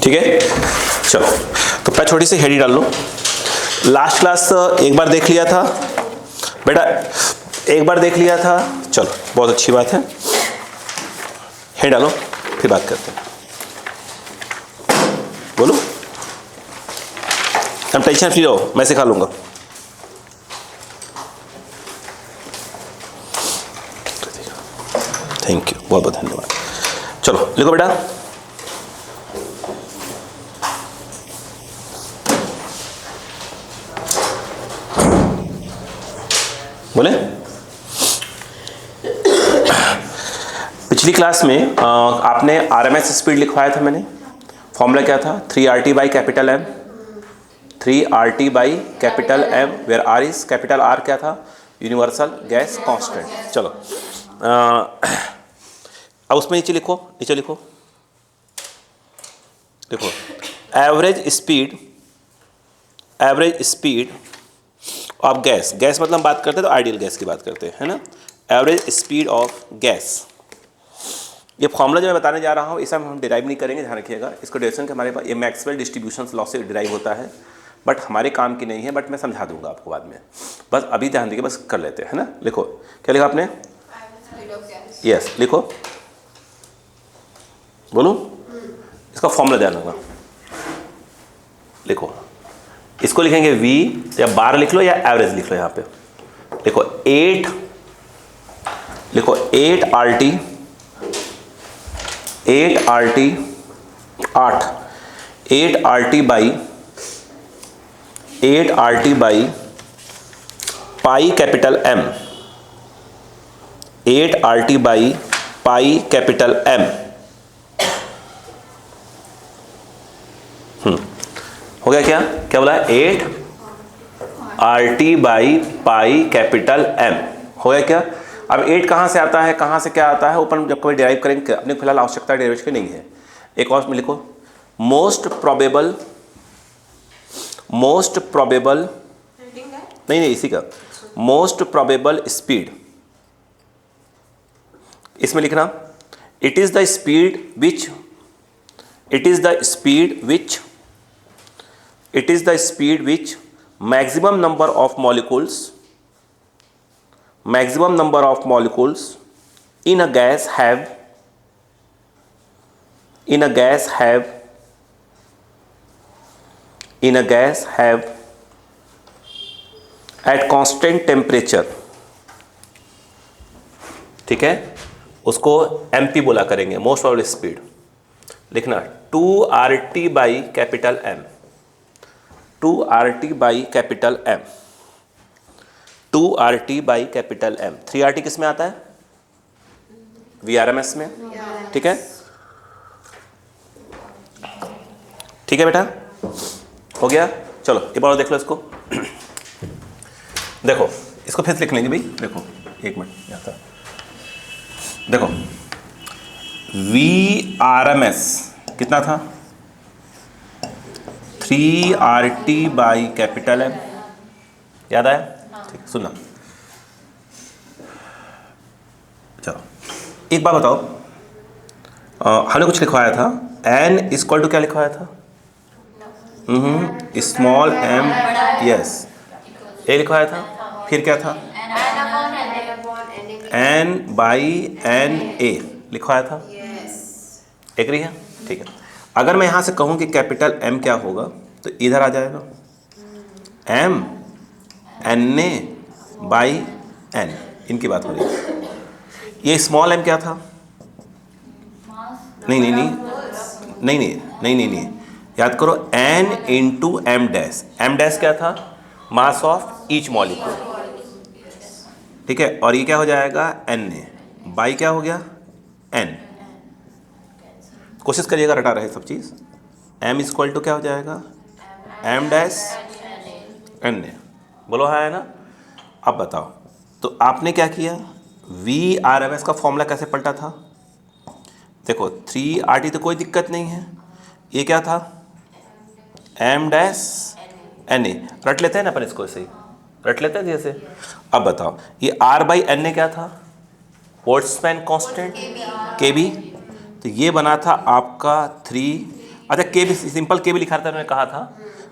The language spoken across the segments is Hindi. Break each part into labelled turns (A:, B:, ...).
A: ठीक है, चलो तो मैं छोटी सी हेडी डाल लो। लास्ट क्लास एक बार देख लिया था बेटा, एक बार देख लिया था, चलो बहुत अच्छी बात है। हेड डालो फिर बात करते हैं। बोलो, हम टेंशन फ्री रहो, मैं सिखा लूंगा। थैंक यू, बहुत बहुत धन्यवाद। चलो लिखो बेटा। बोले पिछली क्लास में आपने आरएमएस स्पीड लिखवाया था मैंने। फॉर्मूला क्या था? 3RT by capital M, 3RT by capital M, where R is capital R क्या था? Universal gas constant. चलो अब उसमें नीचे लिखो, नीचे लिखो, देखो average speed of gas. Gas मतलब बात करते हैं तो आइडियल गैस की बात करते हैं, है ना। एवरेज स्पीड ऑफ गैस, ये फॉर्मूला जो मैं बताने जा रहा हूँ इसे हम डिराइव नहीं करेंगे, ध्यान रखिएगा। इसको डेरिवेशन के हमारे पास ये मैक्सवेल डिस्ट्रीब्यूशन लॉ से डिराइव होता है, बट हमारे काम की नहीं है, बट मैं समझा दूंगा आपको बाद में। बस अभी ध्यान दीजिए, बस कर लेते हैं, है ना। लिखो, क्या लिखा आपने? यस लिखो, बोलो इसका फॉर्मूला ध्यान रखना। लिखो, इसको लिखेंगे V, या बार लिख लो या एवरेज लिख लो। यहाँ पे लिखो 8, लिखो 8RT 8RT by pi capital M, 8RT by pi capital M। हो गया क्या? क्या बोला? 8RT by pi capital M। हो गया क्या? अब 8 कहाँ से आता है, कहाँ से क्या आता है, ऊपर जब कभी डिराइव करेंगे, अपने फिलहाल आवश्यकता डेरिवेशन की नहीं है। एक और में लिखो, मोस्ट प्रोबेबल नहीं इसी का, मोस्ट प्रोबेबल स्पीड। इसमें लिखना it is the speed which maximum number of molecules in a gas have at constant temperature। ठीक है, उसको MP बोला करेंगे, मोस्ट प्रोबेबल स्पीड। लिखना 2RT by capital M, 2RT by capital M, 2RT by capital M। 3RT किस में आता है? VRMS में। ठीक है, ठीक है बेटा, हो गया। चलो एक बार देख लो इसको। देखो इसको फिर लिख लेंगे भाई। देखो एक मिनट यहाँ था, देखो VRMS कितना था? 3RT by capital M। याद आया? ठीक, सुनना। चलो एक बात बताओ, हमने कुछ लिखवाया था, N इक्वल टू क्या लिखवाया था? स्मॉल m, यस ए लिखवाया था। फिर क्या था? N बाई NA लिखवाया था। एग्री है? ठीक है। अगर मैं यहाँ से कहूँ कि कैपिटल M क्या होगा, तो इधर आ जाएगा M NA बाई N, इनकी बात हो रही है। ये स्मॉल m क्या था? नहीं, याद करो, N into M dash. M dash क्या था? मास ऑफ ईच मॉलिक्यूल। ठीक है, और ये क्या हो जाएगा? NA बाई क्या हो गया? N। कोशिश करिएगा रटा रहे सब चीज़। M इक्वल टू क्या हो जाएगा? M dash NA। बोलो हाँ है ना। अब बताओ, तो आपने क्या किया? VRMS का फॉर्मूला कैसे पलटा था? देखो 3RT तो कोई दिक्कत नहीं है, ये क्या था? M dash NA। रट लेते हैं ना अपन इसको, ऐसे ही रट लेते हैं जैसे। अब बताओ, ये R बाई NA क्या था? Boltzmann constant, KB। तो ये बना था आपका 3 अच्छा के भी, सिंपल के भी लिखा था मैंने कहा था,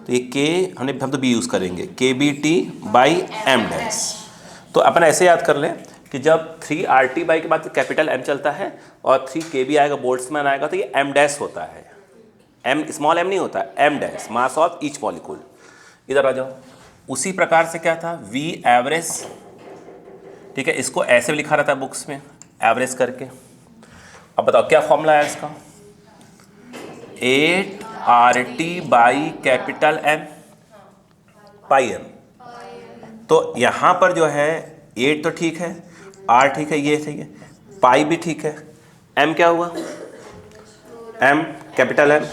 A: तो ये के हम तो बी यूज़ करेंगे, K B T by M dash. तो अपन ऐसे याद कर लें कि जब 3 आर टी बाई के बाद कैपिटल एम चलता है और 3 के बी आएगा, बोल्ट्जमैन आएगा, तो ये एम डैश होता है, एम स्मॉल एम नहीं होता, M dash, mass of each molecule. इधर आ जाओ। उसी प्रकार से क्या था, वी एवरेज, ठीक है, इसको ऐसे भी लिखा रहता है बुक्स में, एवरेज करके। अब बताओ क्या फॉर्मूला है इसका, 8 R T by capital M pi M. तो यहाँ पर जो है 8 तो ठीक है, आर ठीक है, ये सही है, पाई भी ठीक है, एम क्या हुआ, एम कैपिटल एम,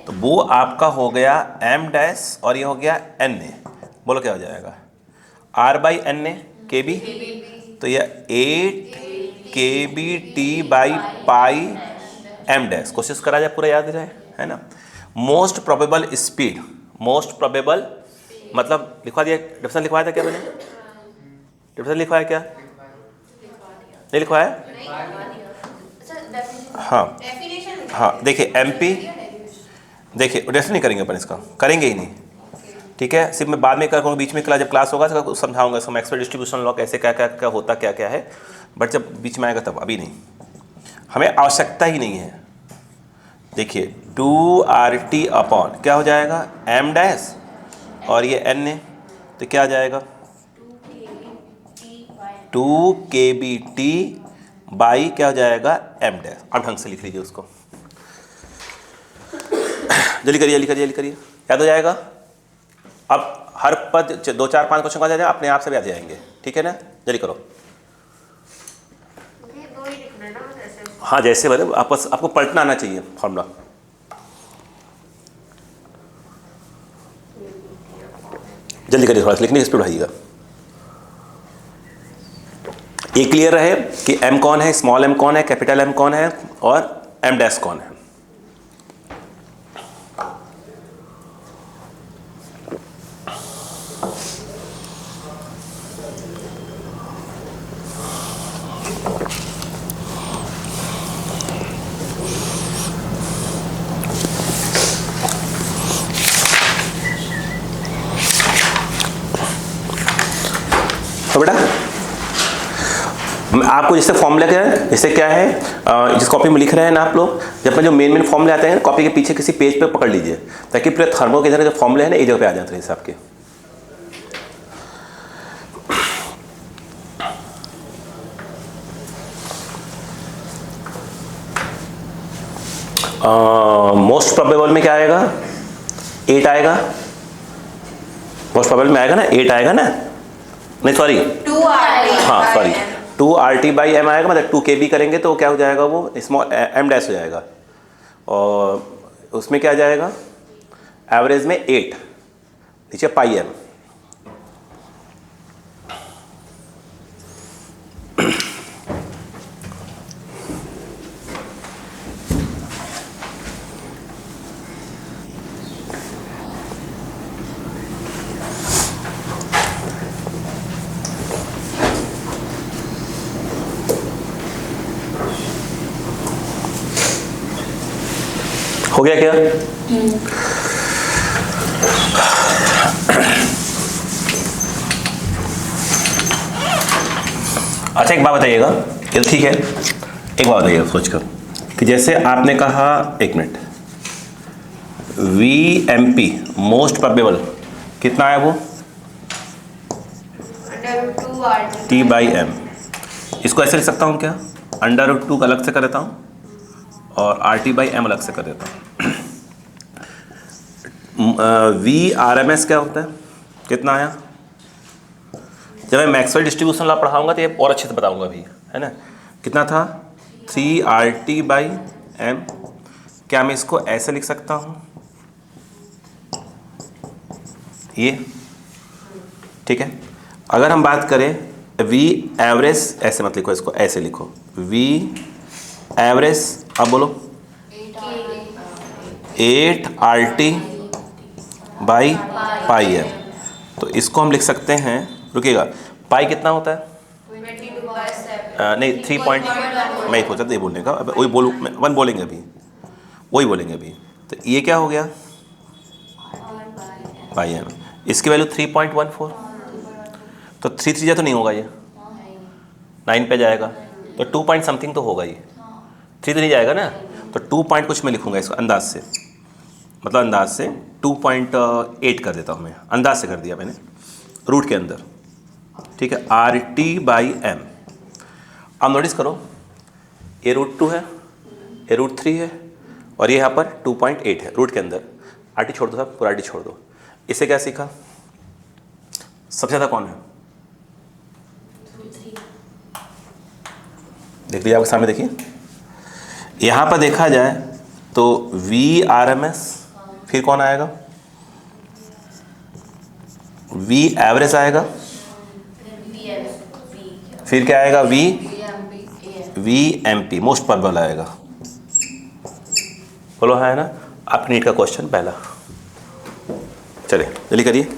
A: तो वो आपका हो गया एम डैश और ये हो गया एन ए। बोलो क्या हो जाएगा, आर बाई एन ए के बी, तो ये 8 K B T by pi M dash. कोशिश करा जाए पूरा याद रहे, है ना। Most probable speed, most probable मतलब लिखवा दिया, डिफरेंस लिखवाया था क्या मैंने, डिफरेंस लिखवाया क्या, नहीं लिखवाया, हाँ हाँ। देखिए एमपी, देखिए डेफिनेट नहीं करेंगे अपन, इसका करेंगे ही नहीं, ठीक है। सिर्फ मैं बाद में करूँगा, बीच में जब क्लास होगा तो समझाऊंगा इसका मैक्सवेल डिस्ट्रीब्यूशन लॉ कैसे क्या क्या क्या होता क्या क्या है, बट जब बीच में आएगा तब, अभी नहीं, हमें आवश्यकता ही नहीं है। देखिए 2 आर टी अपॉन क्या हो जाएगा, एम डैश और ये एन ए, तो क्या आ जाएगा 2 के बी टी बाई क्या हो जाएगा एम डैश। अब ढंग से लिख लीजिए उसको, जल्दी करिए जल्दी करिए जल्दी करिए, याद हो जाएगा। अब हर पद 2 4 5 क्वेश्चन का जाएगा, अपने आप से भी आ जाएंगे, ठीक है ना, जल्दी करो। हाँ जैसे बोले, आपको पलटना आना चाहिए फॉर्मूला। जल्दी करिए, थोड़ा सा लिखने की स्पीड बढ़ाइएगा। ये क्लियर रहे कि एम कौन है, स्मॉल एम कौन है, कैपिटल एम कौन है और एम डैश कौन है। तो बेटा आपको जैसे फॉर्मूला क्या है, जैसे क्या है, जिस कॉपी में लिख रहे हैं ना आप लोग, जब जो मेन फॉर्मूले आते हैं कॉपी के पीछे किसी पेज पे पकड़ लीजिए, ताकि पूरे थर्मो के इधर जो फॉर्मूले हैं ना एक जगह पे आ जाते हैं हिसाब के। मोस्ट प्रोबेबल में क्या आएगा, 8 आएगा, मोस्ट प्रोबेबल में आएगा ना 8 आएगा ना, नहीं सॉरी
B: 2 आर टी,
A: हाँ sorry 2 R T by M आएगा, मतलब 2 के बी करेंगे तो क्या हो जाएगा, वो स्मॉल एम डैश हो जाएगा, और उसमें क्या जाएगा एवरेज में 8 नीचे पाई एम। हो गया क्या? अच्छा एक बात बताइएगा, ये ठीक है, एक बात बताइएगा सोचकर कि जैसे आपने कहा, एक minute, V M P most probable कितना है वो,
B: √2 आर
A: टी बाई एम, इसको ऐसे लिख सकता हूँ क्या, √2 अलग से कर देता हूँ और आर टी बाई एम अलग से कर देता हूँ। वी आर एम एस क्या होता है, कितना आया, जब मैं मैक्सवेल डिस्ट्रीब्यूशन लॉ पढ़ाऊंगा तो ये और अच्छे से बताऊंगा अभी, है ना। कितना था 3 आर टी बाई एम, क्या मैं इसको ऐसे लिख सकता हूँ, ये ठीक है। अगर हम बात करें वी एवरेज, ऐसे मत लिखो इसको, ऐसे लिखो वी एवरेज, अब बोलो 8 R T by pi M, तो इसको हम लिख सकते हैं, रुकिएगा, पाई कितना होता है, नहीं 3 पॉइंट, मैं ही सोचा था ये बोलने का, अब वही बोलूँ, 1 बोलेंगे अभी, वही बोलेंगे अभी, तो ये क्या हो गया बाई एम, इसकी वैल्यू 3.14, तो 3 3 तो नहीं होगा, ये 9 पे जाएगा, तो 2 पॉइंट समथिंग तो होगा, ये 3 तो नहीं जाएगा ना, तो 2 पॉइंट कुछ मैं लिखूंगा इसको अंदाज से, मतलब अंदाज से 2.8 कर देता हूँ मैं, अंदाज से कर दिया मैंने रूट के अंदर, ठीक है, RT/m। अब नोटिस करो ये √2 है, ये √3 है, और ये यहाँ पर 2.8 है रूट के अंदर। RT छोड़ दो साहब, पूरा RT छोड़ दो। इससे क्या सीखा, सबसे ज़्यादा कौन है, देख लीजिए आपके सामने, देखिए यहाँ पर देखा जाए तो VRMS, फिर कौन आएगा, VAVERAGE आएगा, फिर क्या आएगा, VMP मोस्ट प्रोबेबल आएगा। बोलो है ना, आपके नीट का क्वेश्चन पहला। चलिए जल्दी करिए।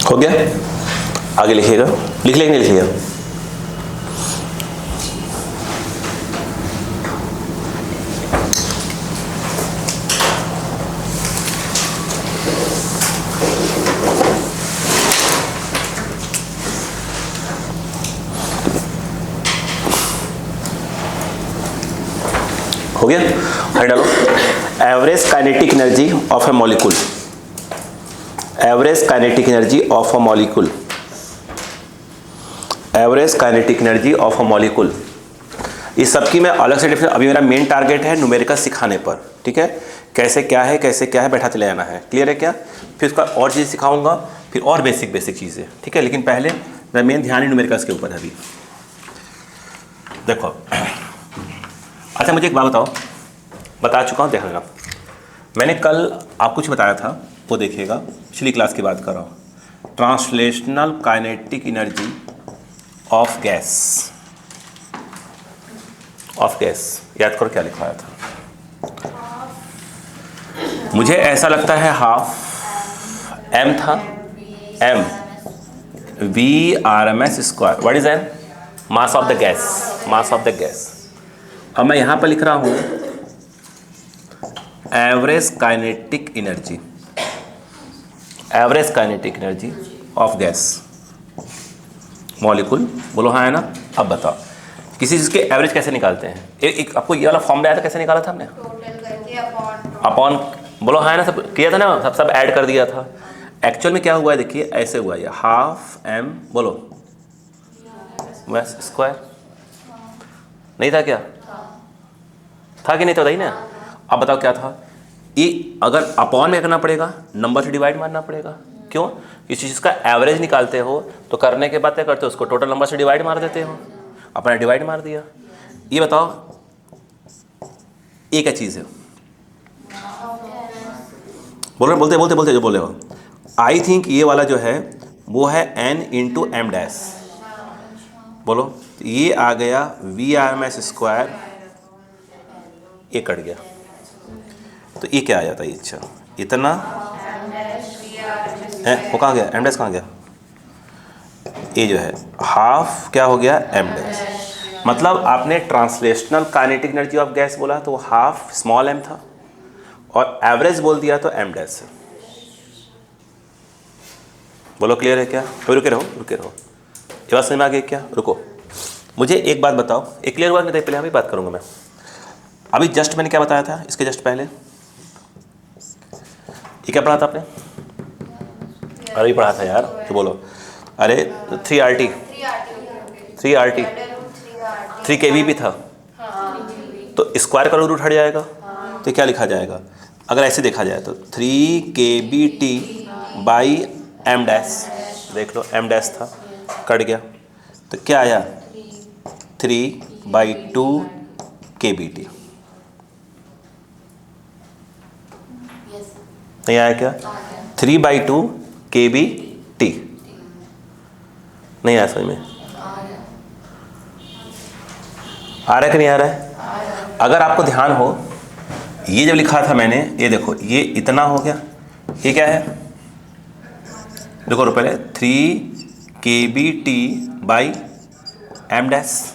A: हो गया, आगे लिखिएगा, लिख लेंगे, नहीं लिखिएगा, हो गया, हर डालो। Average kinetic energy of A molecule, average kinetic energy of a molecule, average kinetic energy of a molecule. इस सब की मैं अलग से डिफरेंस, अभी मेरा मेन टारगेट है न्यूमेरिकल सिखाने पर, ठीक है, कैसे क्या है कैसे क्या है बैठा चले जाना है, क्लियर है क्या, फिर उसका और चीज़ सिखाऊंगा, फिर और बेसिक चीज़ें, ठीक है, लेकिन पहले मेरा मेन ध्यान ही न्यूमेरिकल्स के ऊपर है अभी। देखो अच्छा मुझे एक बात बताओ, बता चुका हूँ, देख लेना, मैंने कल आपको कुछ बताया था, वो देखिएगा, पिछली क्लास की बात कर रहा हूँ, translational kinetic energy of gas, of gas, याद करो क्या लिखवाया था, मुझे ऐसा लगता है हाफ m था, m VRMS², what is m, mass of the gas, mass of the gas. अब मैं यहाँ पर लिख रहा हूँ average kinetic energy, average kinetic energy of gas molecule, बोलो हाँ है ना। अब बताओ किसी चीज़ के एवरेज कैसे निकालते हैं, एक आपको ये वाला फॉर्मूला आया था, कैसे निकाला था हमने,
B: टोटल करके
A: अपॉन, बोलो हाँ है ना, सब किया था ना, सब ऐड कर दिया था। एक्चुअल में क्या हुआ है देखिए, ऐसे हुआ ये हाफ m, बोलो VRMS², नहीं था क्या, था कि नहीं था, बताइए ना। अब बताओ क्या था, ये अगर अपॉन में करना पड़ेगा, नंबर से डिवाइड मारना पड़ेगा, क्यों, किसी चीज़ का एवरेज निकालते हो तो करने के बाद क्या करते हो, उसको टोटल नंबर से डिवाइड मार देते हो, अपना डिवाइड मार दिया। ये बताओ ये क्या चीज़ है, बोलते जो बोले हो, आई थिंक ये वाला जो है वो है n × m', बोलो ये आ गया VRMS², ये कट गया, तो ये क्या आ जाता है, अच्छा इतना वो कहाँ गया, m' कहाँ गया, ये जो है हाफ क्या हो गया m', मतलब आपने translational kinetic energy of gas बोला तो वो हाफ स्मॉल m था, और एवरेज बोल दिया तो m'। बोलो क्लियर है क्या, तो रुके रहो, ये बात समझ में आ गई क्या, रुको, मुझे एक बात बताओ, एक क्लियर हुआ नहीं, पहले अभी बात करूंगा मैं, अभी जस्ट मैंने क्या बताया था, इसके जस्ट पहले ये क्या पढ़ा था आपने, अरे पढ़ा था यार, तो बोलो, अरे 3 RT 3 kV भी था, तो स्क्वायर का रूट हट जाएगा, तो क्या लिखा जाएगा? अगर ऐसे देखा जाए तो 3kBT बाई एम डैश, देख लो एम डैश था, कट गया, तो क्या आया? 3/2 kBT। नहीं आया क्या? 3/2 kBT। नहीं आया समझ में? आ रहा है कि नहीं आ रहा है? अगर आपको ध्यान हो, ये जब लिखा था मैंने, ये देखो ये इतना हो गया, ये क्या है? देखो तो पहले 3kBT बाई एम डैश,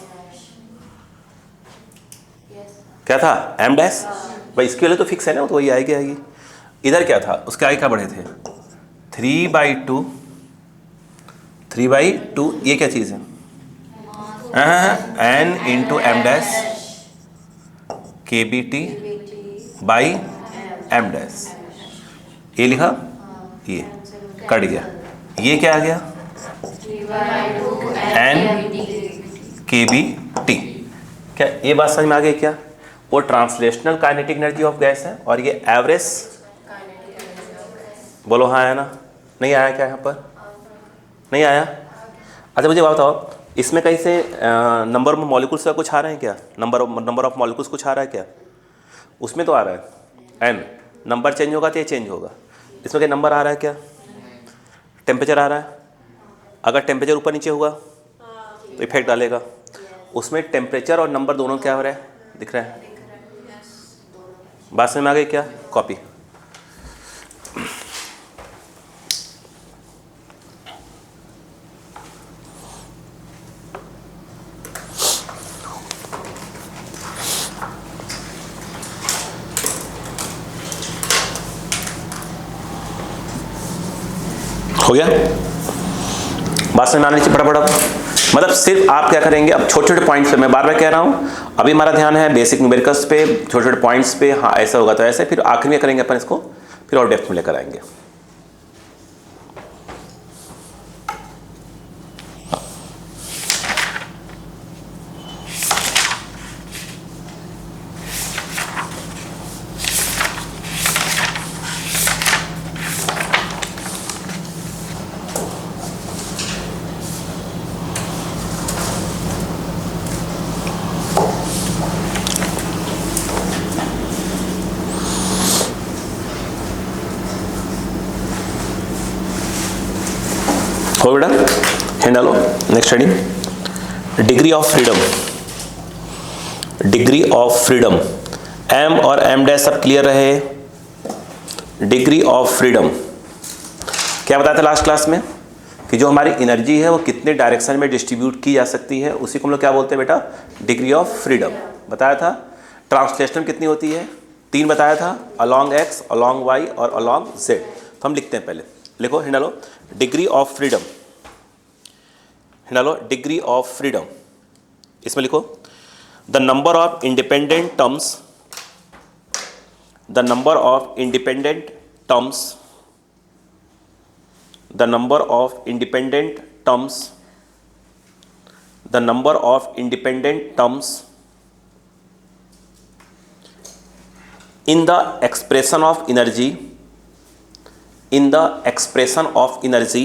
A: क्या था? M dash. भाई इसके लिए तो फिक्स है ना, तो वही आएगी आएगी। इधर क्या था? उसके आगे क्या बढ़े थे? 3/2, ये क्या चीज़ है? n into M dash kBT by M dash, ये लिखा, ये कट गया, ये क्या आ गया? n kBT। क्या ये बात समझ में आ गई क्या? वो translational kinetic energy of gas है और ये एवरेज, बोलो हाँ आया ना? नहीं आया क्या यहाँ पर? नहीं आया? अच्छा मुझे बताओ, इसमें कहीं से नंबर ऑफ मॉलिक्यूल्स का कुछ आ रहा है क्या? नंबर ऑफ मॉलिक्यूल्स कुछ आ रहा है क्या? उसमें तो आ रहा है n, नंबर चेंज होगा तो ये चेंज होगा। इसमें क्या नंबर आ रहा है क्या? टेम्परेचर आ रहा है, अगर टेम्परेचर ऊपर नीचे हुआ तो इफेक्ट डालेगा। उसमें टेम्परेचर और नंबर दोनों क्या हो रहा है? दिख रहा है। बात समझ में आ गई क्या? कॉपी। हो गया? बात समझ में आने चाहिए फटाफट। मतलब सिर्फ आप क्या करेंगे, अब छोटे छोटे पॉइंट्स पे, मैं बार बार कह रहा हूँ, अभी हमारा ध्यान है बेसिक न्यूमेरिकल्स पे, छोटे छोटे पॉइंट्स पे, हाँ ऐसा होगा तो ऐसे, फिर आखिर में करेंगे अपन इसको, फिर और डेप्थ में लेकर आएंगे। हो बेटा, हैंड डालो। Next heading, degree of freedom. Degree of freedom, M और एम डैश सब क्लियर रहे। डिग्री ऑफ फ्रीडम क्या बताया था लास्ट क्लास में, कि जो हमारी एनर्जी है वो कितने डायरेक्शन में डिस्ट्रीब्यूट की जा सकती है, उसी को हम लोग क्या बोलते हैं बेटा? Degree of freedom. बताया था। ट्रांसलेशन कितनी होती है? 3 बताया था, अलॉन्ग एक्स, अलॉन्ग वाई और अलॉन्ग जेड। तो हम लिखते हैं, पहले लिखो, हिंड डालो, डिग्री ऑफ फ्रीडम। हिंड डालो, डिग्री ऑफ फ्रीडम। इसमें लिखो, the number of independent terms, the number of independent terms, the number of independent terms, the number of independent terms in the expression of energy, in the expression of energy,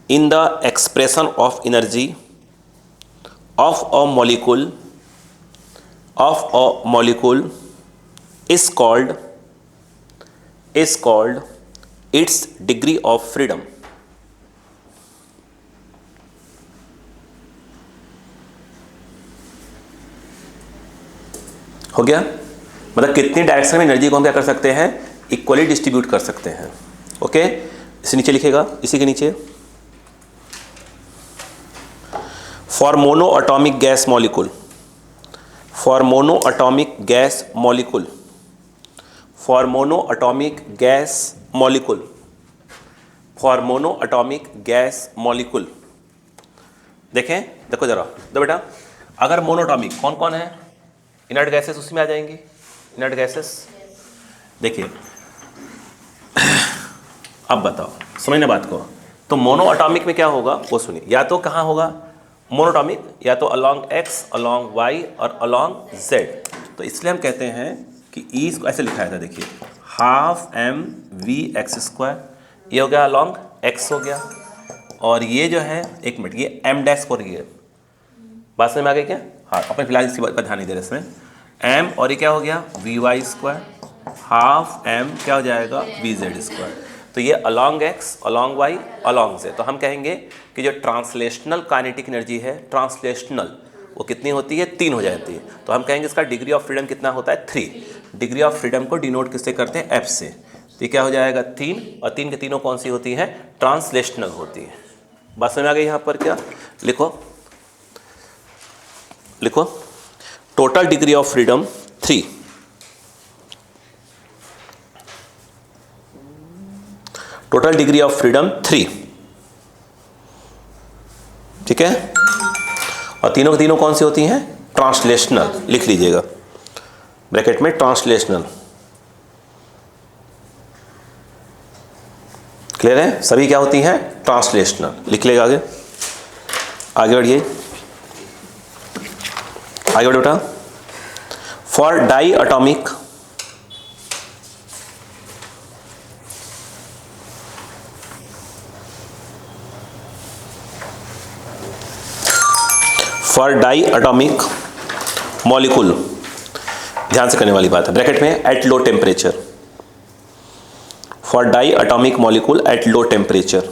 A: in the expression of energy of a molecule, of a molecule is called its degree of freedom. हो गया? मतलब कितनी डायरेक्शन में एनर्जी को हम क्या कर सकते हैं? इक्वली डिस्ट्रीब्यूट कर सकते हैं। ओके, इसे नीचे लिखेगा, इसी के नीचे, for mono atomic gas molecule, for mono atomic gas molecule, for mono atomic gas molecule, for mono atomic gas molecule. देखें, देखो जरा, दो बेटा, अगर मोनोटॉमिक कौन कौन है? इनर्ट गैसेस उसमें आ जाएंगी, इनर्ट गैसेस। देखिए अब बताओ, समझना बात को। तो मोनो एटॉमिक में क्या होगा वो सुनिए, या तो कहाँ होगा? मोनोटॉमिक या तो अलॉन्ग एक्स, अलॉन्ग वाई और अलॉन्ग जेड। तो इसलिए हम कहते हैं कि ई इसको ऐसे लिखा था, देखिए half M V X square, ये हो गया अलॉन्ग एक्स हो गया, और ये जो है एक मिनट ये एम डैश पर ये बात समझ में आ गई क्या? हाँ, अपन फिलहाल इसी बात पर ध्यान नहीं दे रहे इसमें। एम और ये क्या हो गया V Y square, half M क्या हो जाएगा वी जेड स्क्वायर। तो ये along X, along Y, along Z. तो हम कहेंगे कि जो ट्रांसलेशनल काइनेटिक एनर्जी है, ट्रांसलेशनल, वो कितनी होती है? 3 हो जाती है। तो हम कहेंगे इसका डिग्री ऑफ फ्रीडम कितना होता है? 3। डिग्री ऑफ फ्रीडम को डिनोट किससे करते हैं? एफ से। तो क्या हो जाएगा 3, और 3 के तीनों कौन सी होती है? ट्रांसलेशनल होती है। बात समझ आ गई? यहाँ पर क्या लिखो, लिखो total degree of freedom 3, total degree of freedom 3, ठीक है। और तीनों की तीनों कौन सी होती हैं? ट्रांसलेशनल। लिख लीजिएगा ब्रैकेट में ट्रांसलेशनल। क्लियर है? सभी क्या होती हैं? ट्रांसलेशनल। लिख लेगा आगे, आगे बढ़िए, आगे बढ़ो बेटा। For diatomic for diatomic molecule, ध्यान से करने वाली बात है, ब्रैकेट में at low temperature, for diatomic molecule at low temperature.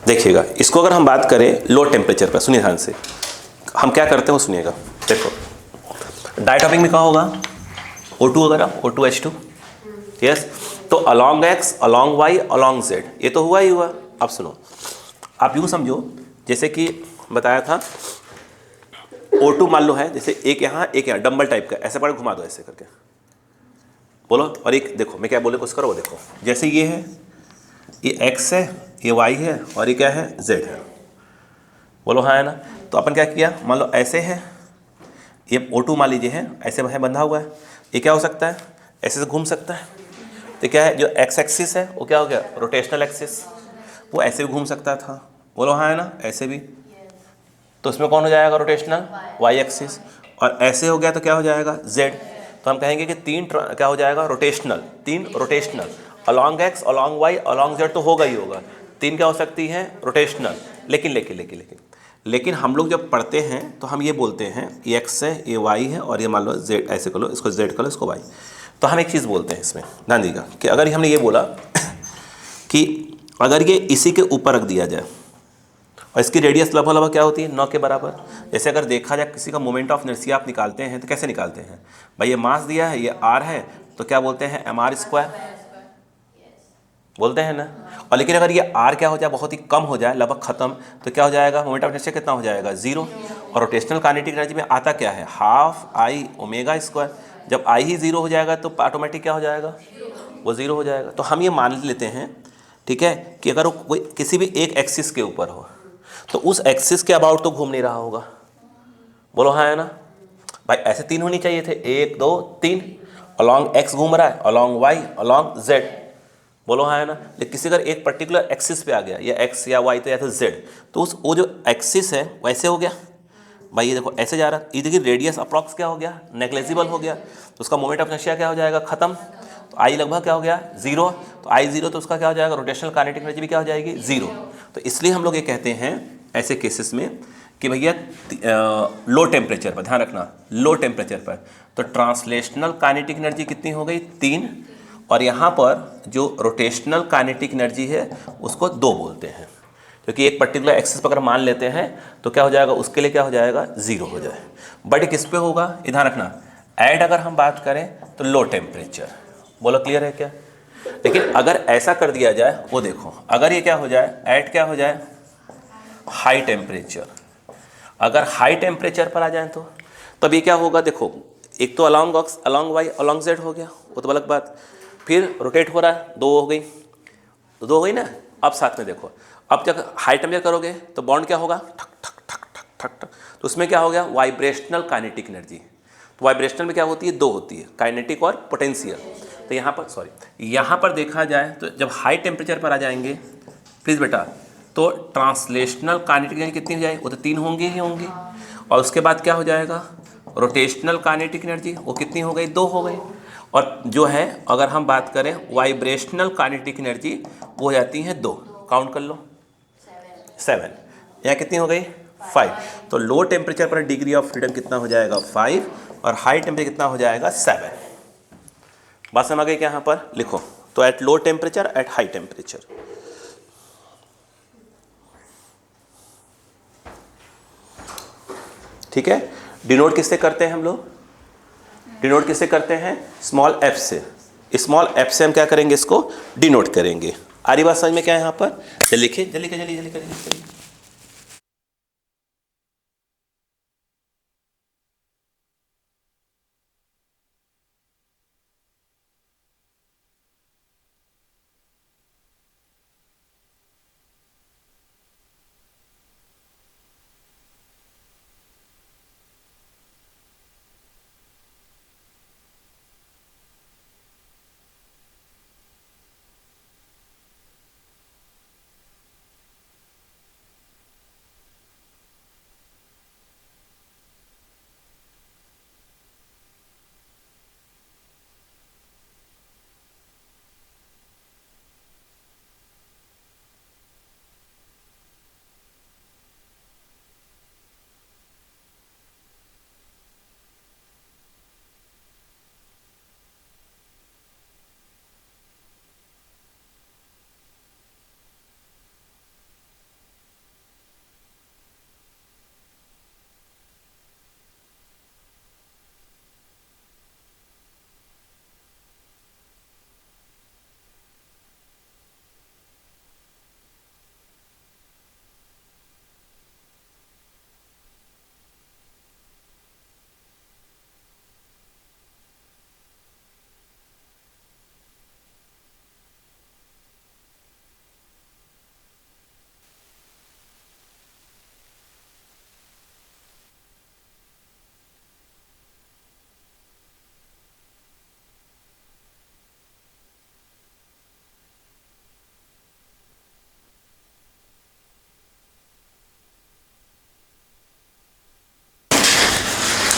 A: देखिएगा इसको अगर हम बात करें लो टेम्परेचर पर, सुनिए ध्यान से, हम क्या करते हैं वो सुनिएगा। देखो डायटॉपिक में क्या होगा? O2 वगैरह, O2H2, यस। तो along X, along Y, along Z, ये तो हुआ ही हुआ। अब सुनो, आप यूँ समझो जैसे कि बताया था O2 मान लो है, जैसे एक यहाँ डंबल टाइप का, ऐसे पकड़ घुमा दो ऐसे करके, बोलो। और एक देखो मैं क्या बोले कुछ करो, वो देखो जैसे ये है, ये x है, ये y है, और ये क्या है? z है। बोलो हाँ है ना? तो अपन क्या किया, मान लो ऐसे है, ये O2 मान लीजिए है, ऐसे है बंधा हुआ है, ये क्या हो सकता है? ऐसे से घूम सकता है। तो क्या है, जो x एक्सिस है वो क्या हो गया? रोटेशनल एक्सिस, वो ऐसे भी घूम सकता था। बोलो हाँ है ना? ऐसे भी, तो इसमें कौन हो जाएगा? Rotational y axis. और ऐसे हो गया तो क्या हो जाएगा? z। तो हम कहेंगे कि क्या हो जाएगा? Rotational, 3 rotational, along X, along Y, along Z तो होगा ही होगा, 3 क्या हो सकती है? रोटेशनल। लेकिन हम लोग जब पढ़ते हैं तो हम ये बोलते हैं ये एक्स है, ये वाई है, और ये मान लो जेड, ऐसे कर लो, इसको जेड कर लो, इसको वाई। तो हम एक चीज़ बोलते हैं इसमें, ध्यान दीजिएगा कि अगर हमने ये बोला कि अगर ये इसी के ऊपर रख दिया जाए और इसकी रेडियस लगभग क्या होती है? 9 के बराबर। जैसे अगर देखा जाए किसी का मोमेंट ऑफ इनर्शिया आप निकालते हैं तो कैसे निकालते हैं भाई? ये मास दिया है, ये आर है, तो क्या बोलते हैं? mr स्क्वायर बोलते हैं ना। और लेकिन अगर ये आर क्या हो जाए? बहुत ही कम हो जाए, लगभग खत्म, तो क्या हो जाएगा? मोमेंट ऑफ इनर्शिया कितना हो जाएगा? 0। और रोटेशनल काइनेटिक एनर्जी में आता क्या है? Half I omega square. जब आई ही 0 हो जाएगा तो ऑटोमेटिक क्या हो जाएगा? वो 0 हो जाएगा। तो हम ये मान लेते हैं, ठीक है, कि अगर वो कोई किसी भी एक एक्सिस के ऊपर हो तो उस एक्सिस के अबाउट तो घूम नहीं रहा होगा। बोलो हाँ है ना? भाई ऐसे 3 होनी चाहिए थे, 1 2 3, अलॉन्ग एक्स घूम रहा है, अलॉन्ग वाई, अलॉन्ग जेड। बोलो हाँ है ना? लेकिन किसी अगर एक पर्टिकुलर एक्सिस पे आ गया, या एक्स या वाई तो या तो जेड, तो उस वो जो एक्सिस है वैसे हो गया भाई, ये देखो ऐसे जा रहा है, ये देखिए रेडियस अप्रॉक्स क्या हो गया? नेग्लेजिबल हो गया, तो उसका मोमेंट ऑफ इनर्शिया क्या हो जाएगा? खत्म। तो आई लगभग क्या हो गया? 0। तो आई 0 तो उसका क्या हो जाएगा? रोटेशनल काइनेटिक एनर्जी भी क्या हो जाएगी? 0। तो इसलिए हम लोग ये कहते हैं ऐसे केसेस में कि भैया लो टेम्परेचर पर ध्यान रखना, लो टेम्परेचर पर तो ट्रांसलेशनल काइनेटिक एनर्जी कितनी हो गई? 3। और यहाँ पर जो रोटेशनल काइनेटिक एनर्जी है उसको 2 बोलते हैं, क्योंकि एक पर्टिकुलर एक्सिस पर अगर मान लेते हैं तो क्या हो जाएगा? उसके लिए क्या हो जाएगा? 0 हो जाए। बट किस पे होगा? ध्यान रखना, ऐड अगर हम बात करें तो लो टेम्परेचर। बोलो क्लियर है क्या? लेकिन अगर ऐसा कर दिया जाए, वो देखो अगर ये क्या हो जाए? ऐड क्या हो जाए? High temperature. अगर हाई टेम्परेचर पर आ जाए तो तब ये क्या होगा? देखो एक तो along X, along Y, along Z हो गया, वो तो अलग बात। फिर रोटेट हो रहा है, 2 हो गई, तो 2 हो गई ना। अब साथ में देखो, अब जब हाई टेम्परेचर करोगे तो बॉन्ड क्या होगा? ठक ठक ठक ठक ठक ठक। तो उसमें क्या हो गया? Vibrational kinetic energy. तो वाइब्रेशनल में क्या होती है? 2 होती है, काइनेटिक और पोटेंशियल। तो यहाँ पर देखा जाए तो जब हाई टेम्परेचर पर आ जाएंगे, प्लीज़ बेटा तो ट्रांसलेशनल काइनेटिक एनर्जी कितनी हो जाएगी? वो तो 3 होंगी ही होंगी। और उसके बाद क्या हो जाएगा? रोटेशनल काइनेटिक एनर्जी, वो कितनी हो गई? 2 हो गई। और जो है अगर हम बात करें वाइब्रेशनल काइनेटिक एनर्जी, वो हो जाती है 2। काउंट कर लो, 7। यहाँ कितनी हो गई? 5। तो लो टेम्परेचर पर डिग्री ऑफ फ्रीडम कितना हो जाएगा? 5। और हाई टेम्परेचर कितना हो जाएगा? 7। बात समझ गई क्या? यहाँ पर लिखो तो eight low temperature, at high temperature. ठीक है। डिनोट किससे करते हैं हम लोग? डिनोट किससे करते हैं? स्मॉल एफ से। स्मॉल एफ से हम क्या करेंगे? इसको डिनोट करेंगे। आ रही बात समझ में क्या है यहाँ पर? जल्दी लिखिए, जल्दी जल्दी जल्दी करिए।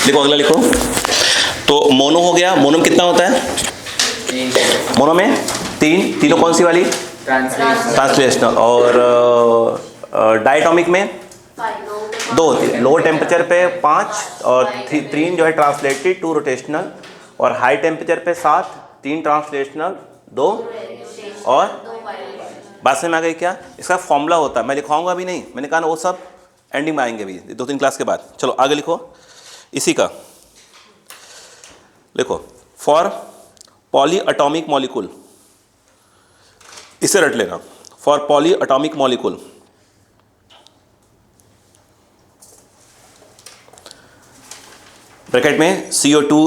A: लिखो, अगला लिखो। तो मोनो हो गया। मोनो में कितना होता है? मोनो में 3। तीनों कौन सी वाली? ट्रांसलेशनल। और डायटोमिक में 2 होती है। लो टेम्परेचर पे 5 और 3 जो है ट्रांसलेटेड, 2 रोटेशनल। और हाई टेम्परेचर पे 7, 3 ट्रांसलेशनल, 2 और बात समझ में आ गई क्या? इसका फॉर्मूला होता है, मैं लिखवाऊंगा अभी नहीं, मैंने कहा ना वो सब एंडिंग में आएंगे अभी 2-3 क्लास के बाद। चलो आगे लिखो। इसी का लिखो, फॉर पॉली अटोमिक मॉलिक्यूल, इसे रट लेना। For poly atomic molecule bracket में CO2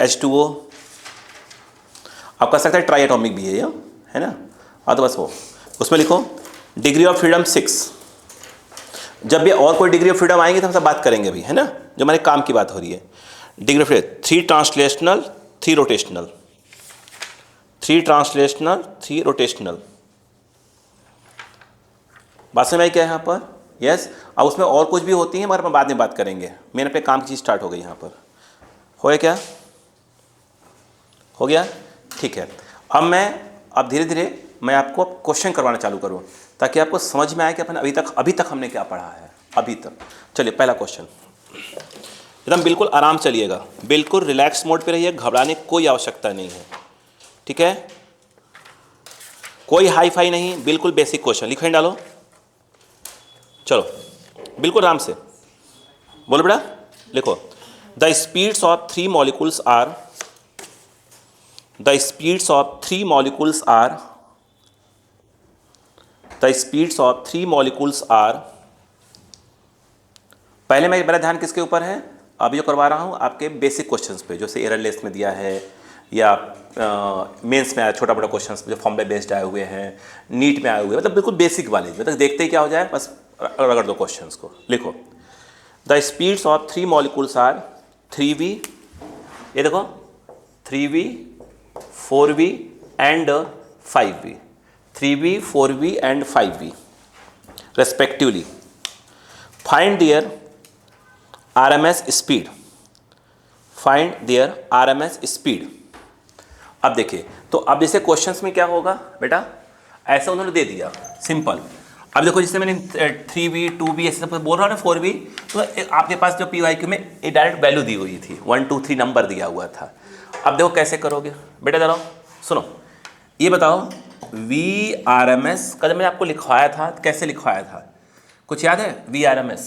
A: H2O, आप कह सकते हैं ट्राई एटॉमिक भी है ये, है ना? तो बस वो उसमें लिखो डिग्री ऑफ फ्रीडम 6। जब भी और कोई डिग्री ऑफ फ्रीडम आएंगे तो हम सब बात करेंगे अभी, है ना? जो हमारे काम की बात हो रही है। Degree of freedom 3 translational, 3 rotational. 3 translational, 3 rotational. बात समझ आई क्या है यहाँ पर? यस। अब उसमें और कुछ भी होती है मगर हम बाद में बात करेंगे। मेरे पे काम की चीज़ स्टार्ट हो गई यहाँ पर। हो गया क्या? हो गया? ठीक है। अब धीरे धीरे मैं आपको क्वेश्चन करवाना चालू करूँ ताकि आपको समझ में आए कि अपन अभी तक हमने क्या पढ़ा है अभी तक। चलिए पहला क्वेश्चन, एकदम बिल्कुल आराम चलिएगा, बिल्कुल रिलैक्स मोड पे रहिए, घबराने की कोई आवश्यकता नहीं है। ठीक है? कोई हाई फाई नहीं, बिल्कुल बेसिक क्वेश्चन। लिखो, डालो। चलो बिल्कुल आराम से बोलो बेटा। लिखो, the speeds of 3 molecules are, the speeds of 3 molecules are, the speeds of 3 molecules are. पहले मेरा ध्यान किसके ऊपर है? अभी जो करवा रहा हूँ आपके बेसिक क्वेश्चंस पे, जैसे एररलेस में दिया है या मेंस में आया छोटा बड़ा क्वेश्चंस जो फॉर्मूला बेस्ड आए हुए हैं, नीट में आए हुए, मतलब बिल्कुल बेसिक वाले, मतलब देखते ही क्या हो जाए, बस रगड़ दो क्वेश्चंस को। लिखो, the speeds of 3 molecules are 3v, ये देखो 3v, 4v and 5v। 3v, 4v and 5v respectively. Find their RMS speed. Find their RMS speed. अब देखिए, तो अब जैसे क्वेश्चंस में क्या होगा बेटा, ऐसा उन्होंने दे दिया सिंपल। अब देखो जैसे मैंने 3v, 2v ऐसे सब बोल रहा हूँ ना, 4v, तो आपके पास जो PYQ में ये डायरेक्ट वैल्यू दी हुई थी, 1 2 3 नंबर दिया हुआ था। अब देखो कैसे करोगे बेटा, जरा सुनो, ये बताओ VRMS का जब मैंने आपको लिखवाया था, कैसे लिखवाया था, कुछ याद है? VRMS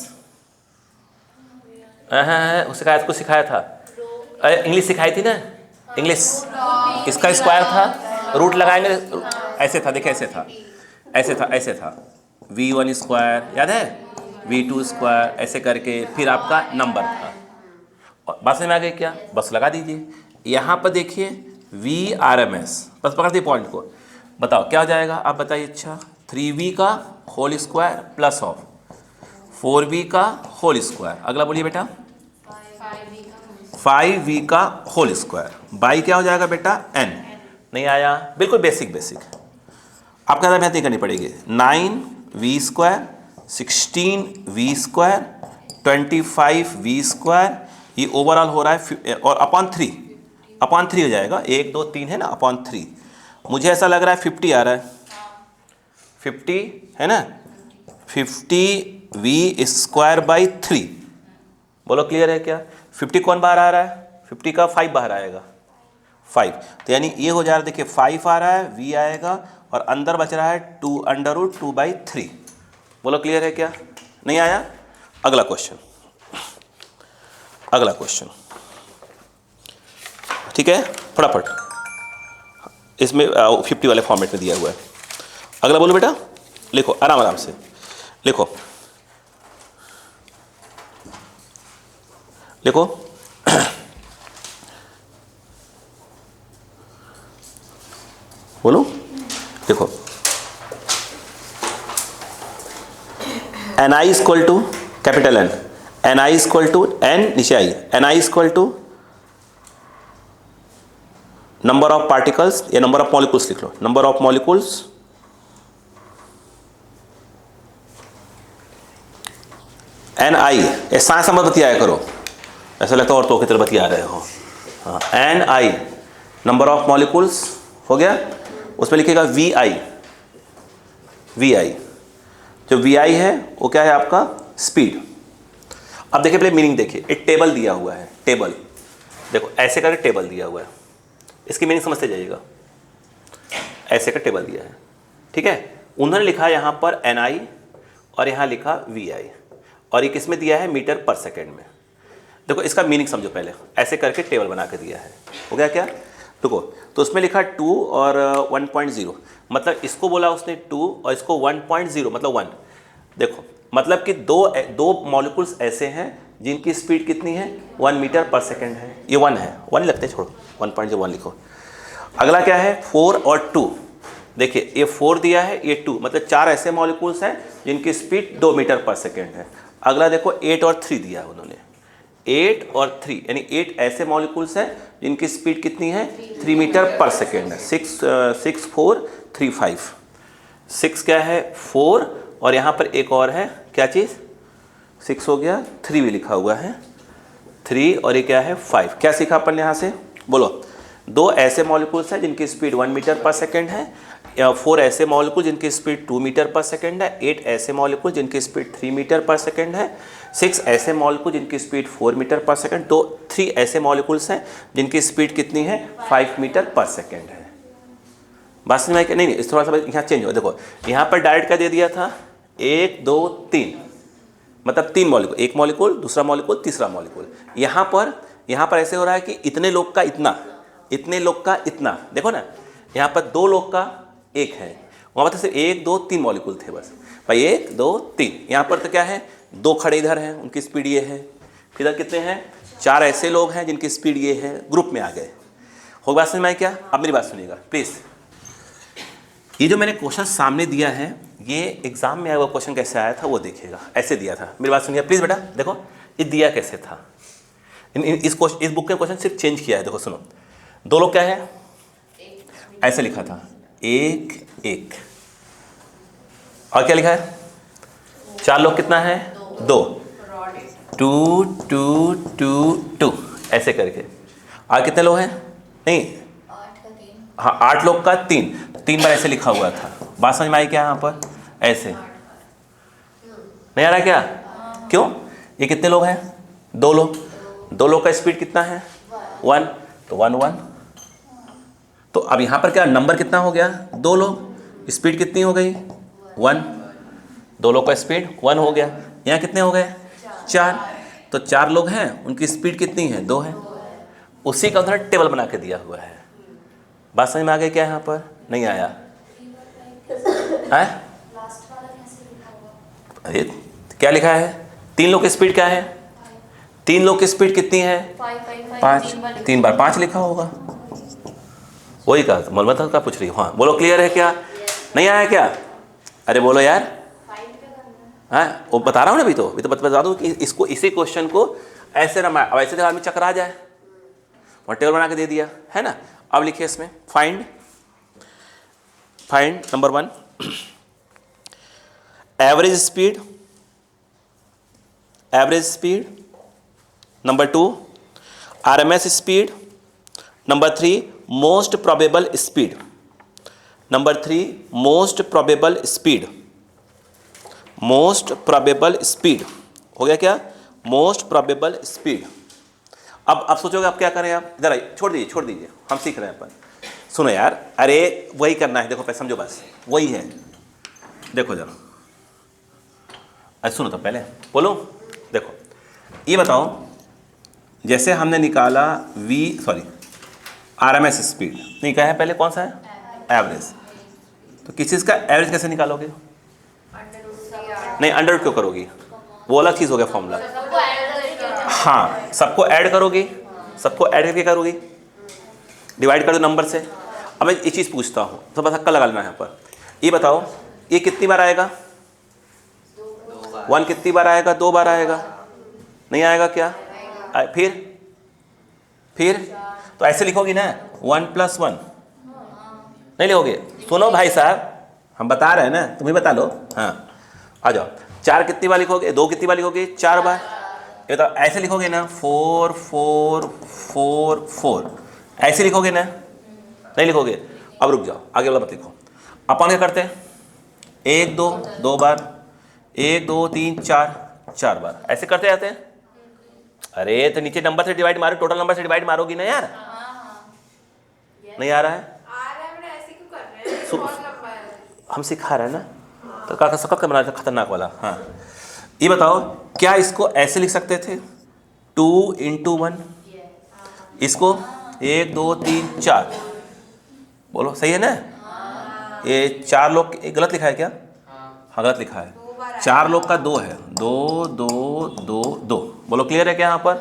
A: उसका कुछ सिखाया था, इंग्लिश सिखाई थी ना, इंग्लिश इसका स्क्वायर था, रूट लगाएंगे, ऐसे था, देखिए ऐसे था, ऐसे था, ऐसे था, V1 स्क्वायर याद है, V2 स्क्वायर, ऐसे करके फिर आपका नंबर था। और बात समझ में आ गई क्या? बस लगा दीजिए। यहाँ पर देखिए VRMS, बस पकड़ दिए पॉइंट को। बताओ क्या हो जाएगा, आप बताइए। अच्छा, 3v का whole square plus of 4v का होल स्क्वायर, अगला बोलिए बेटा 5v का होल स्क्वायर बाई क्या हो जाएगा बेटा n। नहीं आया? बिल्कुल बेसिक आपका ज़्यादा मेहनत नहीं करनी पड़ेगी। 9v square, 16v square, 25v square, ये ओवरऑल हो रहा है और अपॉन 3 हो जाएगा, 1 2 3 है ना, अपॉन 3। मुझे ऐसा लग रहा है 50 आ रहा है, 50 है ना, 50v स्क्वायर बाई 3। बोलो क्लियर है क्या? 50 कौन बाहर आ रहा है? 50 का 5 बाहर आएगा, 5, तो यानी ये हो जा रहा है, देखिए 5 आ रहा है, v आएगा और अंदर बच रहा है 2√2/3। बोलो क्लियर है क्या? नहीं आया? अगला क्वेश्चन, ठीक है, फटाफट, इसमें 50 वाले फॉर्मेट में दिया हुआ है। अगला बोलो बेटा, लिखो आराम से लिखो बोलो, देखो Ni equal to capital N, Ni equal to N नीचे I, Ni equal to number of particles या नंबर ऑफ मॉलिक्यूल्स लिख लो, नंबर ऑफ मॉलिक्यूल्स Ni, ये साइंस समझ बतियाया करो, ऐसा लगता है और तो की तरह बतिया रहे हो। हाँ, Ni नंबर ऑफ मॉलिक्यूल्स हो गया, उसमें लिखेगा Vi, जो Vi है वो क्या है आपका स्पीड। अब देखिए पहले मीनिंग देखिए, एक टेबल दिया हुआ है, टेबल देखो ऐसे करके टेबल दिया हुआ है, इसकी मीनिंग समझते जाइएगा, ऐसे का टेबल दिया है, ठीक है। उन्होंने लिखा यहाँ पर Ni और यहाँ लिखा Vi, और ये किस में दिया है? मीटर पर सेकेंड में। देखो इसका मीनिंग समझो पहले, ऐसे करके टेबल बना के दिया है, हो गया क्या? देखो तो उसमें लिखा 2 और 1.0, मतलब इसको बोला उसने 2 और इसको 1.0 मतलब 1। देखो मतलब कि दो मॉलिक्यूल्स ऐसे हैं जिनकी स्पीड कितनी है? 1 मीटर पर सेकेंड है, ये 1 है, 1 लगते हैं, छोड़ो 1.01 लिखो। अगला क्या है? 4 और 2, देखिए ये 4 दिया है, ये 2, मतलब 4 ऐसे मॉलिक्यूल्स हैं जिनकी स्पीड 2 मीटर पर सेकेंड है। अगला देखो 8 और 3 दिया है उन्होंने, 8 और 3 यानी 8 ऐसे मॉलिक्यूल्स हैं जिनकी स्पीड कितनी है? 3 मीटर पर सेकेंड है। 6 4 3 5, 6 क्या है? 4, और यहाँ पर एक और है, क्या चीज़? 6 हो गया, 3 भी लिखा हुआ है, 3, और ये क्या है? 5। क्या सीखा अपन ने यहाँ से? बोलो, 2 ऐसे मॉलिक्यूल्स हैं जिनकी स्पीड 1 मीटर पर सेकेंड है, 4 ऐसे मॉलिक्यूल जिनकी स्पीड 2 मीटर पर सेकेंड है, 8 ऐसे मॉलिक्यूल जिनकी स्पीड 3 मीटर पर सेकेंड है, 6 ऐसे मॉलिक्यूल जिनकी स्पीड 4 मीटर पर सेकेंड, 3 ऐसे मॉलिक्यूल्स हैं जिनकी स्पीड कितनी है? 5 मीटर पर सेकेंड है। बात समझ में आई? नहीं, इस थोड़ा सा यहाँ चेंज हो, देखो यहाँ पर डायरेक्ट क्या दे दिया था? 1 2 3, मतलब 3 मॉलिक्यूल, एक मॉलिक्यूल, दूसरा मॉलिक्यूल, तीसरा मॉलिक्यूल। यहाँ पर ऐसे हो रहा है कि इतने लोग का इतना, इतने लोग का इतना, देखो ना, यहाँ पर 2 लोग का 1 है, वहाँ पर सिर्फ 1 2 3 मॉलिक्यूल थे बस भाई, 1 2 3। यहाँ पर तो क्या है? 2 खड़े इधर हैं, उनकी स्पीड ये है, इधर कितने हैं? 4 ऐसे लोग हैं जिनकी स्पीड ये है, ग्रुप में आ गए। हो बात समझ में आई क्या? अब मेरी बात सुनिएगा प्लीज़। ये जो मैंने क्वेश्चन सामने दिया है, ये एग्जाम में आया हुआ क्वेश्चन कैसे आया था वो देखिएगा, ऐसे दिया था। मेरी बात सुनिए प्लीज़ बेटा, देखो ये दिया कैसे था। इस बुक के क्वेश्चन सिर्फ चेंज किया है। देखो सुनो, 2 लोग क्या है? ऐसे लिखा था, 1 1, और क्या लिखा है? 4 लोग कितना है? 2। 2 2 2 2 ऐसे करके। और कितने लोग हैं? नहीं, हाँ 8 लोग का 3 बार ऐसे लिखा हुआ था। बात समझ में आई क्या यहाँ पर? ऐसे नहीं आ रहा क्या? क्यों? ये कितने लोग हैं? 2 लोग। 2 लोग का स्पीड कितना है? 1। तो 1 1। तो अब यहाँ पर क्या नंबर कितना हो गया? 2 लोग, स्पीड कितनी हो गई? 1। 2 लोग का स्पीड 1 हो गया। यहाँ कितने हो गए? 4। तो 4 लोग हैं, उनकी स्पीड कितनी है? 2 है। उसी का उन्होंने टेबल बना के दिया हुआ है। बात समझ में आ गई क्या? यहाँ पर नहीं आया है? अरे क्या लिखा है? 3 लोग की स्पीड क्या है? 3 लोग की स्पीड कितनी है? 5। 3 बार 5 लिखा होगा। वही का मलमत का पूछ रही हूँ। हाँ बोलो, क्लियर है क्या? नहीं आया क्या? अरे बोलो यार। हाँ वो बता रहा हूँ ना, अभी तो बता दूँ कि इसको, इसी क्वेश्चन को ऐसे ना, अब ऐसे आदमी चकरा जाए, और टेबल बना के दे दिया है ना। अब लिखिए इसमें find number 1 average speed, number 2 RMS speed, number 3 most probable speed, number 3 most probable speed. हो गया क्या? Most probable speed. अब सोचोगे आप क्या करें? आप इधर आइए, छोड़ दीजिए, हम सीख रहे हैं अपन। सुनो यार, अरे वही करना है, देखो समझो, बस वही है। देखो जरा, अरे सुनो तो पहले बोलो। देखो ये बताओ, जैसे हमने निकाला आरएमएस स्पीड नहीं कहा है, पहले कौन सा है? एवरेज। तो किस चीज़ का एवरेज कैसे निकालोगे? नहीं, अंडर क्यों करोगी? वो अलग चीज़ हो गया फॉर्मूला। हाँ सबको ऐड करोगी, सबको ऐड करके करोगी, डिवाइड कर दो नंबर से। अब मैं ये चीज़ पूछता हूँ, तो बस हक्का लगा लेना यहाँ पर। ये बताओ ये कितनी बार आएगा? 1 कितनी बार आएगा? 2 बार आएगा। नहीं आएगा क्या? फिर तो ऐसे लिखोगी ना, 1 + 1 नहीं लिखोगे? सुनो भाई साहब, हम बता रहे हैं ना, तुम ही बता लो। हाँ आ जाओ। 4 कितनी बार लिखोगे? 2 कितनी बार लिखोगे? 4 बार। ये तो ऐसे लिखोगे ना, 4 4 4 4 ऐसे लिखोगे ना? नहीं लिखोगे। अब रुक जाओ, आगे वाला मत लिखो। अपन क्या करते हैं? 1 2 2 बार, 1 2 3 4 4 बार ऐसे करते जाते हैं। अरे तो नीचे नंबर से डिवाइड मारो, टोटल नंबर से डिवाइड मारोगी ना यार। नहीं आ रहा है? हम सिखा रहे हैं ना, तो काका सकत का बना खतरनाक वाला। हाँ ये बताओ, क्या इसको ऐसे लिख सकते थे? 2 × 1, इसको 1 2 3 4। बोलो सही है ना? ये 4 लोग, गलत लिखा है क्या? हाँ गलत लिखा है। 4 लोग का 2 है, 2 2 2 2। बोलो क्लियर है क्या यहाँ पर?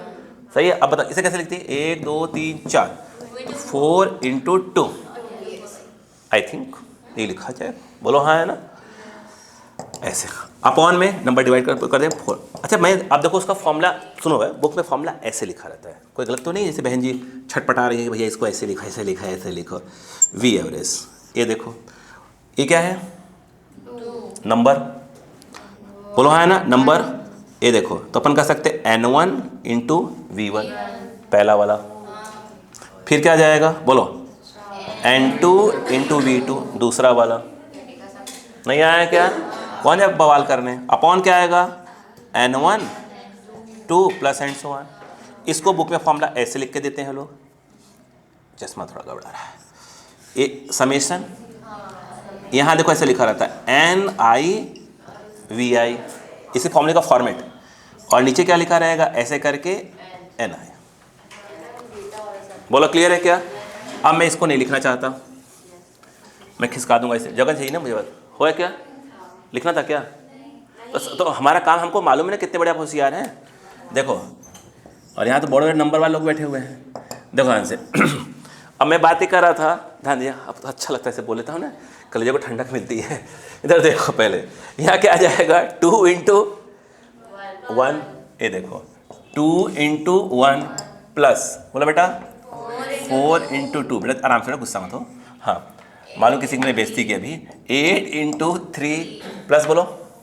A: सही है। अब बता इसे कैसे लिखती है? 1 2 3 4 4 × 2 आई थिंक ये लिखा जाए। बोलो हाँ है ना? ऐसे अपॉन में नंबर डिवाइड कर दें 4। अच्छा मैं, आप देखो उसका फॉर्मूला सुनो है, बुक में फॉर्मूला ऐसे लिखा रहता है, कोई गलत तो नहीं? जैसे बहन जी छटपटा रही है कि भैया इसको ऐसे लिखा, ऐसे लिखो। वी एवरेज, ये देखो ये क्या है? नंबर। बोलो हाँ है ना? नंबर। ये देखो तो अपन कह सकते N1 × V1 पहला वाला। फिर क्या जाएगा? बोलो N2 × V2 दूसरा वाला। नहीं आया क्या? कौन है बवाल करने? अपॉन क्या आएगा? N1 2 + and so on. इसको बुक में फॉर्मूला ऐसे लिख के देते हैं लोग। चश्मा थोड़ा गड़बड़ा रहा है। ये समेशन यहाँ देखो ऐसे लिखा रहता है NIVI, इसी फॉर्मूले का फॉर्मेट। और नीचे क्या लिखा रहेगा? ऐसे करके NI। बोलो क्लियर है क्या? अब मैं इसको नहीं लिखना चाहता, मैं खिसका दूंगा इसे। जगह चाहिए ना मुझे, बात हो क्या? लिखना था क्या? तो हमारा काम, हमको मालूम है ना कितने बड़े आप होशियार हैं। देखो, और यहाँ तो बड़े बड़े नंबर वाले लोग बैठे हुए हैं। देखो ध्यान से अब मैं बात ही कर रहा था, ध्यान दिया? अब तो अच्छा लगता है ऐसे बोल लेता हूँ ना, कलेजे को ठंडक मिलती है। इधर देखो पहले, यहाँ क्या आ जाएगा? 2 × 1। ये देखो 2 × 1 प्लस, बोला बेटा 4 × 2। बेटा आराम से ना, गुस्सा मत हो। हाँ मालूम किसी ने बेइज्जती की अभी। 8 × 3 प्लस बोलो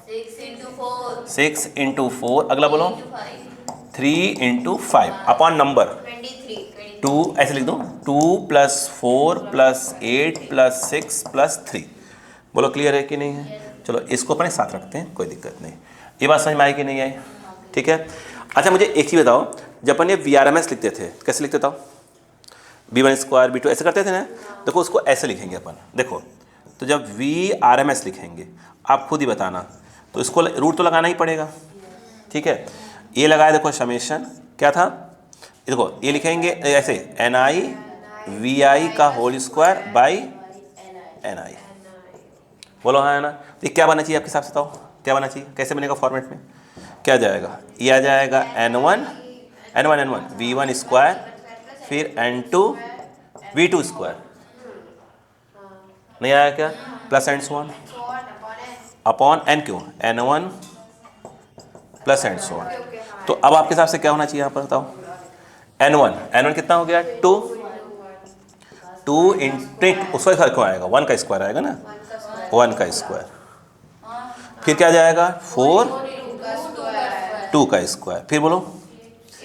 B: 6 into 4
A: 6 इंटू 4, अगला बोलो 3 इंटू 5 अपॉन नंबर
B: 23
A: 2, ऐसे लिख दो 2 + 4 + 8 + 6 + 3। बोलो क्लियर है कि नहीं है? चलो इसको अपने साथ रखते हैं, कोई दिक्कत नहीं। ये बात समझ में आई कि नहीं आई? ठीक है। अच्छा मुझे एक चीज़ बताओ, जब अपन ये VRMS लिखते थे कैसे लिखते था? B1 स्क्वायर B2 ऐसे करते थे ना। देखो उसको ऐसे लिखेंगे अपन, देखो तो जब VRMS लिखेंगे आप खुद ही बताना, तो इसको रूट तो लगाना ही पड़ेगा। ठीक है, ये लगाया, देखो समेशन क्या था, ये देखो ये लिखेंगे ऐसे NI VI का होल स्क्वायर बाई NI। बोलो हाँ है ना? तो ये क्या बनना चाहिए आपके हिसाब से? बताओ क्या बनना चाहिए, कैसे बनेगा फॉर्मेट में? क्या जाएगा? ये आ जाएगा N1 V1 स्क्वायर, फिर N2 V2 स्क्वायर। नहीं आया क्या? Plus and so on upon N क्यों? N1 plus and so on. तो अब आपके हिसाब से क्या होना चाहिए यहाँ पर बताओ? N1 कितना हो गया? 2 इंटू उसका स्क्वायर क्यों आएगा? 1 का स्क्वायर आएगा ना, 1 का स्क्वायर। फिर क्या जाएगा? 4 2 का स्क्वायर, फिर बोलो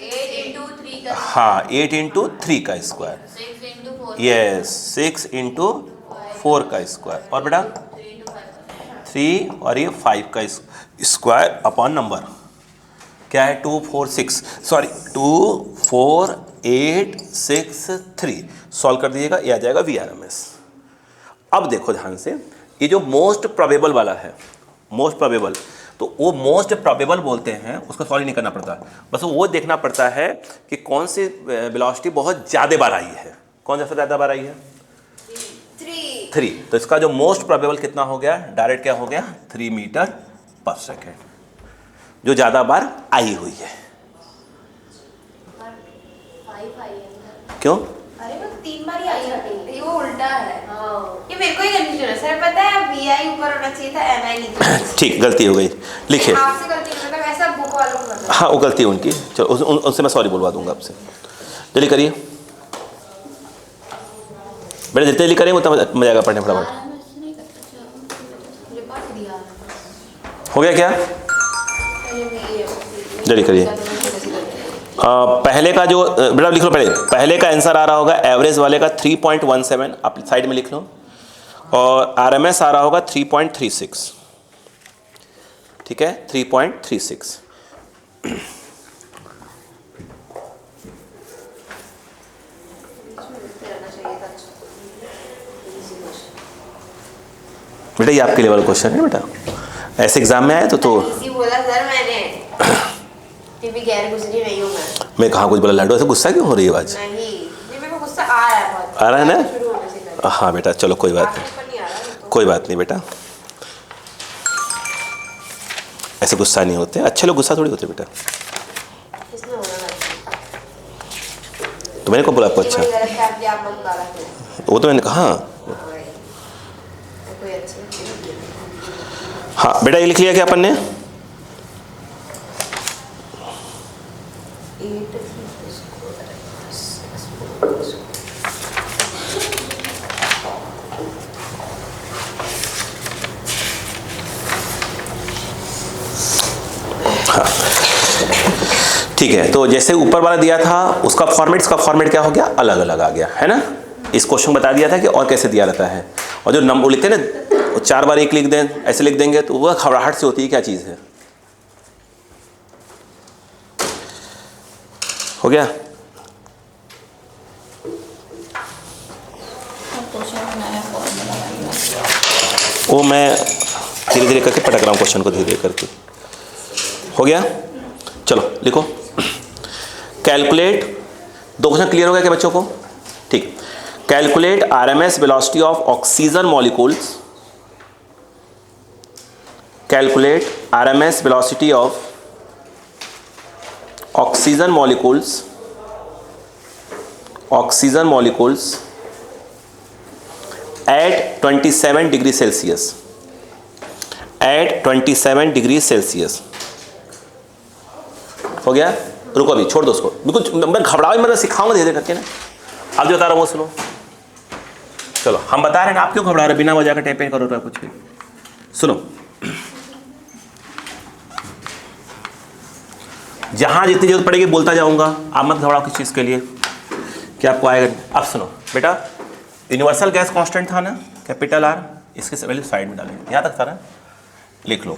B: 8 into 3 का
A: हाँ 8 इंटू 3 का स्क्वायर,
B: 6 into 4
A: यस 6 इंटू 4 का स्क्वायर, और बेटा
B: 3 into 5
A: 3 और ये 5 का स्क्वायर अपॉन नंबर क्या है? 2 4 6 सॉरी 2 4 8 6 3। सॉल्व कर दीजिएगा, ये आ जाएगा VRMS। अब देखो ध्यान से, ये जो मोस्ट प्रोबेबल वाला है, मोस्ट प्रोबेबल, तो वो मोस्ट प्रोबेबल बोलते हैं, उसको सॉल्व नहीं करना पड़ता, बस वो देखना पड़ता है कि कौन सी वेलोसिटी बहुत ज़्यादा बार आई है। कौन सा ज़्यादा बार आई है? 3। तो इसका जो मोस्ट प्रोबेबल कितना हो गया? डायरेक्ट क्या हो गया? 3 मीटर पर सेकेंड, जो ज़्यादा बार आई हुई है।
B: 5 आई है।
A: क्यों?
B: अरे वो 3 बार ही आई है, ये वो उल्टा है। ये मेरे को ही कंफ्यूजन है सर, पता है VI ऊपर होना चाहिए था, NI नीचे।
A: ठीक, गलती हो गई, लिखिए।
B: आपसे गलती नहीं, मतलब ऐसा बुक वालों को पता है।
A: हाँ वो गलती है उनकी, चलो उनसे मैं सॉरी बोलवा दूंगा आपसे। जल्दी करिए बेटा, जितने जल्दी करेंगे उतना मजा आएगा पढ़ने फटाफट। हो गया क्या? जल्दी करिए। पहले का जो बेटा लिख लो, पहले का आंसर आ रहा होगा एवरेज वाले का 3.17, आप साइड में लिख लो, और RMS आ रहा होगा 3.36। ठीक है 3.36। बेटा ये आपके लेवल क्वेश्चन है बेटा, ऐसे एग्जाम में आए तो
B: इसी बोला सर मैंने, फिर भी गैर गुजरी नहीं हूँ
A: मैं कहाँ कुछ बोला? लाडो ऐसे गुस्सा क्यों हो रही है आज?
B: नहीं, ये मेरे को गुस्सा आ रहा है बहुत।
A: आ रहा है ना?
B: शुरू होने से पहले।
A: हाँ बेटा चलो कोई बात
B: आपके
A: नहीं,
B: ऊपर नहीं आ रहा है तो।
A: कोई बात नहीं बेटा, ऐसे गुस्सा नहीं होते, अच्छे लोग गुस्सा थोड़ी होते बेटा।
B: किसने बोला वैसे?
A: तो मैंने कब बोला आपको
B: ये
A: अच्छा?
B: बड़ी गलत है, आपने आप मत गाला फिर।
A: वो तो मैंने कहा।
B: कोई अच्छी
A: हाँ बेटा ये लिख लिया क्या अपन ने? ठीक है, तो जैसे ऊपर वाला दिया था उसका फॉर्मेट, इसका फॉर्मेट क्या हो गया? अलग अलग आ गया है ना। इस क्वेश्चन बता दिया था कि और कैसे दिया रहता है, और जो नंबर लिखते हैं ना, वो 4 बार 1 लिख दें, ऐसे लिख देंगे तो वह घबराहट से होती है। क्या चीज़ है? हो गया? वो मैं धीरे धीरे करके पटक रहा हूँ क्वेश्चन को, धीरे धीरे करके। हो गया? चलो लिखो, कैलकुलेट। 2 क्वेश्चन क्लियर हो गया क्या बच्चों को? ठीक। Calculate RMS velocity of oxygen molecules, calculate RMS velocity of oxygen molecules at 27 degree Celsius, at 27 degree Celsius. हो गया? रुको अभी, छोड़ दो उसको, बिल्कुल मैं घबराओ, मतलब सिखाऊंगा धीरे धीरे करके ना। आप जो बता रहा हूँ वो सुनो। चलो हम बता रहे हैं ना, आप क्यों घबरा रहे? बिना वजह का टेप करो तो कुछ भी सुनो। जहाँ जितनी जरूरत पड़ेगी बोलता जाऊँगा, आप मत घबराओ किस चीज़ के लिए कि आपको आएगा। अब सुनो बेटा, यूनिवर्सल गैस कांस्टेंट था ना कैपिटल आर, इसके वैल्यू साइड में डालेंगे, यहाँ तक था ना, लिख लो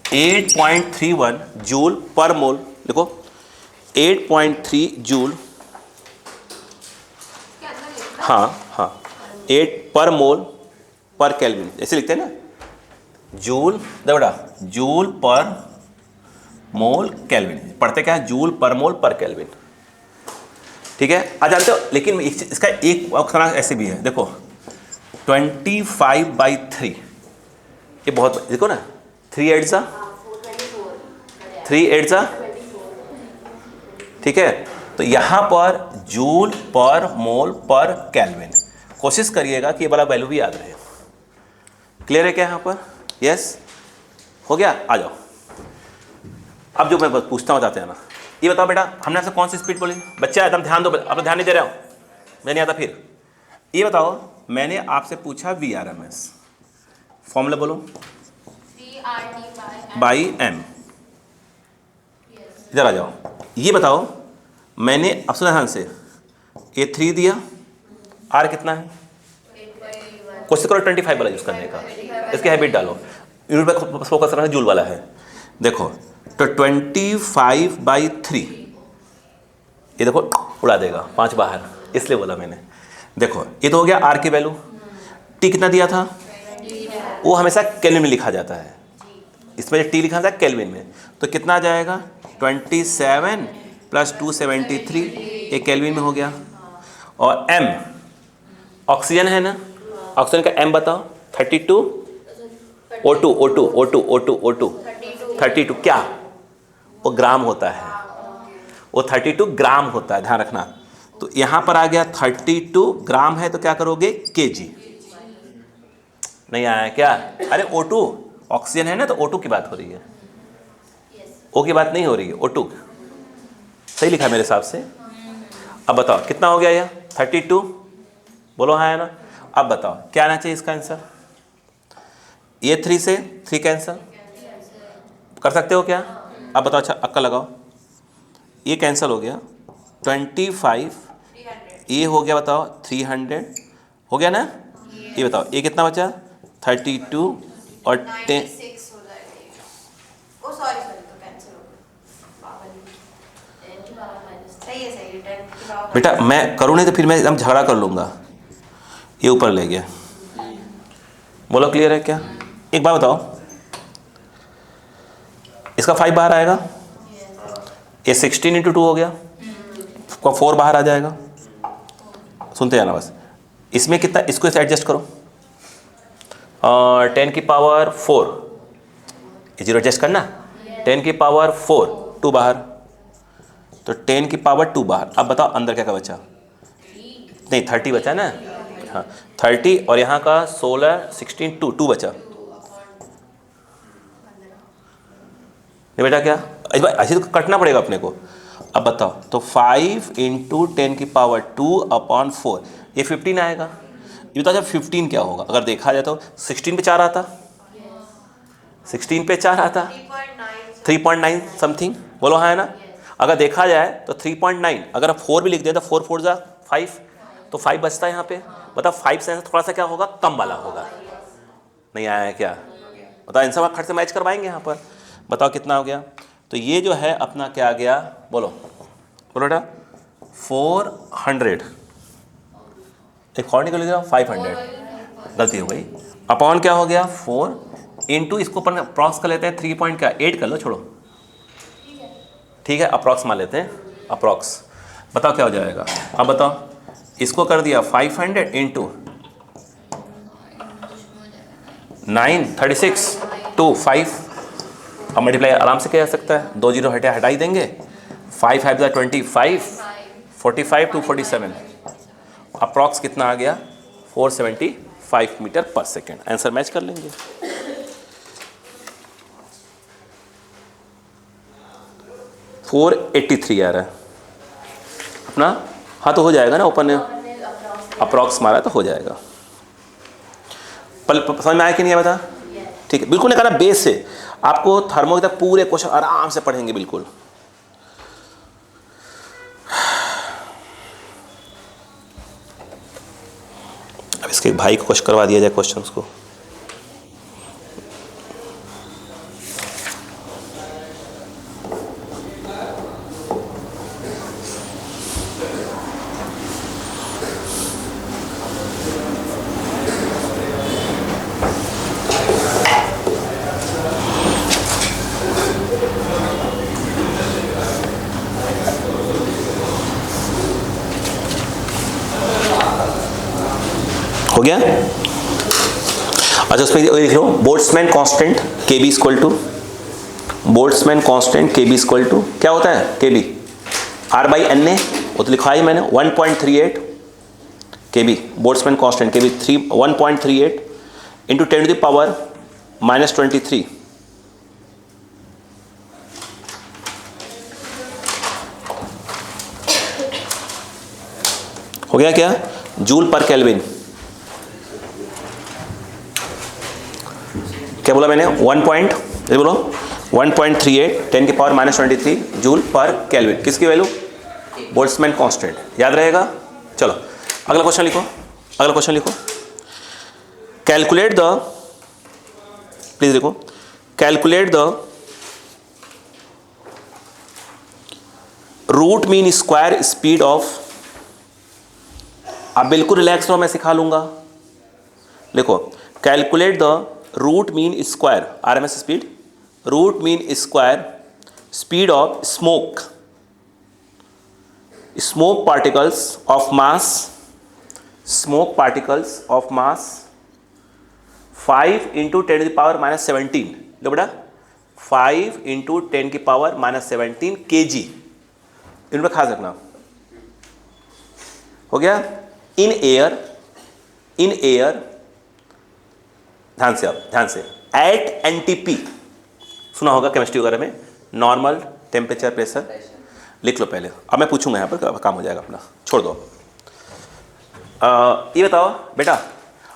A: 8.31 जूल पर मोल, देखो 8.3 जूल, हाँ 8 पर मोल पर केल्विन, ऐसे लिखते हैं ना, जूल, देखो बेटा जूल पर मोल केल्विन, पढ़ते क्या है, जूल पर मोल पर केल्विन, ठीक है। आज जानते हो, लेकिन इसका एक अक्षरांक ऐसे भी है, देखो 25/3, ये बहुत, देखो ना 3 8 जा 3 8 जा, ठीक है। तो यहाँ पर जूल पर मोल पर केल्विन, कोशिश करिएगा कि ये वाला वैल्यू भी याद रहे। क्लियर है क्या यहाँ पर? यस, हो गया। आ जाओ, अब जो मैं पूछता हूँ बताते हैं ना, ये बताओ बेटा, हमने आपसे कौन सी स्पीड बोली? बच्चा एकदम ध्यान दो, अब ध्यान नहीं दे रहा हूँ मैं, नहीं आता फिर। ये बताओ, मैंने आपसे पूछा VRMS, फॉर्मूला बोलो, बाई एम। इधर आ जाओ, ये बताओ, मैंने अब सुना ध्यान से, ये 3 दिया, R कितना है? कोशिश करो 25 वाला यूज़ करने का, इसकी हैबिट डालो, यूनिट पे फोकस करना, जूल वाला है। देखो तो 25/3, ये देखो उड़ा देगा 5 बाहर, इसलिए बोला मैंने। देखो ये तो हो गया R की वैल्यू, T कितना दिया था? वो हमेशा केल्विन में लिखा जाता है, इसमें जो T लिखा था केल्विन में, तो कितना आ जाएगा? 27 + 273, ये केल्विन में हो गया। और M ऑक्सीजन है ना, ऑक्सीजन का M बताओ, 32 O2 32 क्या? वो ग्राम होता है, वो 32 ग्राम होता है, ध्यान रखना। तो यहाँ पर आ गया 32 ग्राम है, तो क्या करोगे? केजी। नहीं आया क्या? अरे O2 ऑक्सीजन है ना, तो O2 की बात हो रही है, O की बात नहीं हो रही है, O2 सही लिखा मेरे हिसाब से। अब बताओ कितना हो गया यह? 32, बोलो हाँ है ना। अब बताओ क्या आना चाहिए इसका आंसर? ये 3 से 3 कैंसिल कर सकते हो क्या? अब बताओ, अच्छा अक्का लगाओ, ये कैंसिल हो गया, 25, ये हो गया, बताओ 300 हो गया ना। ये बताओ ये कितना बचा? 32 और 10, बेटा मैं करूँ नहीं तो फिर मैं एकदम झगड़ा कर लूँगा, ये ऊपर ले गया। बोलो क्लियर है क्या? एक बार बताओ, इसका 5 बाहर आएगा, ये 16 × 2 हो गया, 4 बाहर आ जाएगा, सुनते जाना बस। इसमें कितना, इसको इसे एडजस्ट करो, 10 की पावर 4, ये 0 एडजस्ट करना, 10 की पावर 4, 2 बाहर, तो 10 की पावर 2 बाहर। अब बताओ अंदर क्या क्या बचा? नहीं 30 बचा ना, हाँ 30, और यहाँ का 16 16 2 बचा। नहीं बेटा क्या ऐसे तो कटना पड़ेगा अपने को। अब बताओ, तो 5 × 10 की पावर 2/4, ये 15 आएगा। ये बताओ जब 15 क्या होगा? अगर देखा जाए तो 16 पे 4 आता, 16 पे 4 आता, 3.9 समथिंग, बोलो हाँ है ना। अगर देखा जाए तो 3.9, अगर आप 4 भी लिख दें तो 4 4 जा 5, तो 5 बचता है यहाँ पे। बताओ 5 से थोड़ा सा क्या होगा? कम वाला होगा। नहीं आया है क्या? बताओ इनसे खर्च से मैच करवाएंगे यहाँ पर। बताओ कितना हो गया? तो ये जो है अपना क्या आ गया? बोलो बोलो बेटा, 400, एक और निकल गया 500, गलती हो गई। अपॉन क्या हो गया? 4 × इसको अपन अप्रॉक्स कर लेते हैं, 3.8 कर लो, छोड़ो ठीक है, अप्रॉक्स मान लेते हैं, अप्रॉक्स। बताओ क्या हो जाएगा? अब बताओ, इसको कर दिया 500 × 9 36 2 5, अब मल्टीप्लाई आराम से किया जा सकता है, 2 0 हटा ही देंगे, 5 5 25, 45 2 47, अप्रॉक्स कितना आ गया? 475 मीटर पर सेकेंड। आंसर मैच कर लेंगे। फोर 83 आ रहा है अपना, हाँ तो हो जाएगा ना, ओपन अप्रॉक्स मारा तो हो जाएगा। समझ में आया कि नहीं है? बता ठीक है, बिल्कुल नहीं कहना बेस से। आपको थर्मो तक पूरे क्वेश्चन आराम से पढ़ेंगे बिल्कुल। अब इसके भाई को क्वेश्चन करवा दिया जाए क्वेश्चंस को। हो गया? अच्छा, उसमें लिख लो Boltzmann constant K B equal to, Boltzmann constant K B equal to क्या होता है? K B R by N A, वो तो लिखा ही मैंने 1.38 K B, Boltzmann constant K B 1.38 into 10 to the power -23। हो गया क्या? जूल पर केल्विन। क्या बोला मैंने? 1.38 10 की पावर -23 जूल पर केल्विन। किसकी वैल्यू? Boltzmann constant. याद रहेगा? चलो अगला क्वेश्चन लिखो, अगला क्वेश्चन लिखो। कैलकुलेट द, प्लीज लिखो, calculate the root mean square speed of, आप बिल्कुल रिलैक्स रहो, मैं सिखा लूंगा। लिखो calculate the root mean square RMS speed, root mean square speed of smoke, smoke particles of mass, smoke particles of mass 5 into 10 to the power -17। लो बेटा 5 इंटू 10 की पावर -17 kg, इनमें खास रखना। हो गया? इन एयर, इन एयर, ध्यान से, अब ध्यान से, एट एनटीपी सुना होगा केमिस्ट्री वगैरह में, नॉर्मल टेम्परेचर प्रेशर। लिख लो पहले, अब मैं पूछूंगा यहाँ पर, काम हो जाएगा अपना, छोड़ दो। ये बताओ बेटा,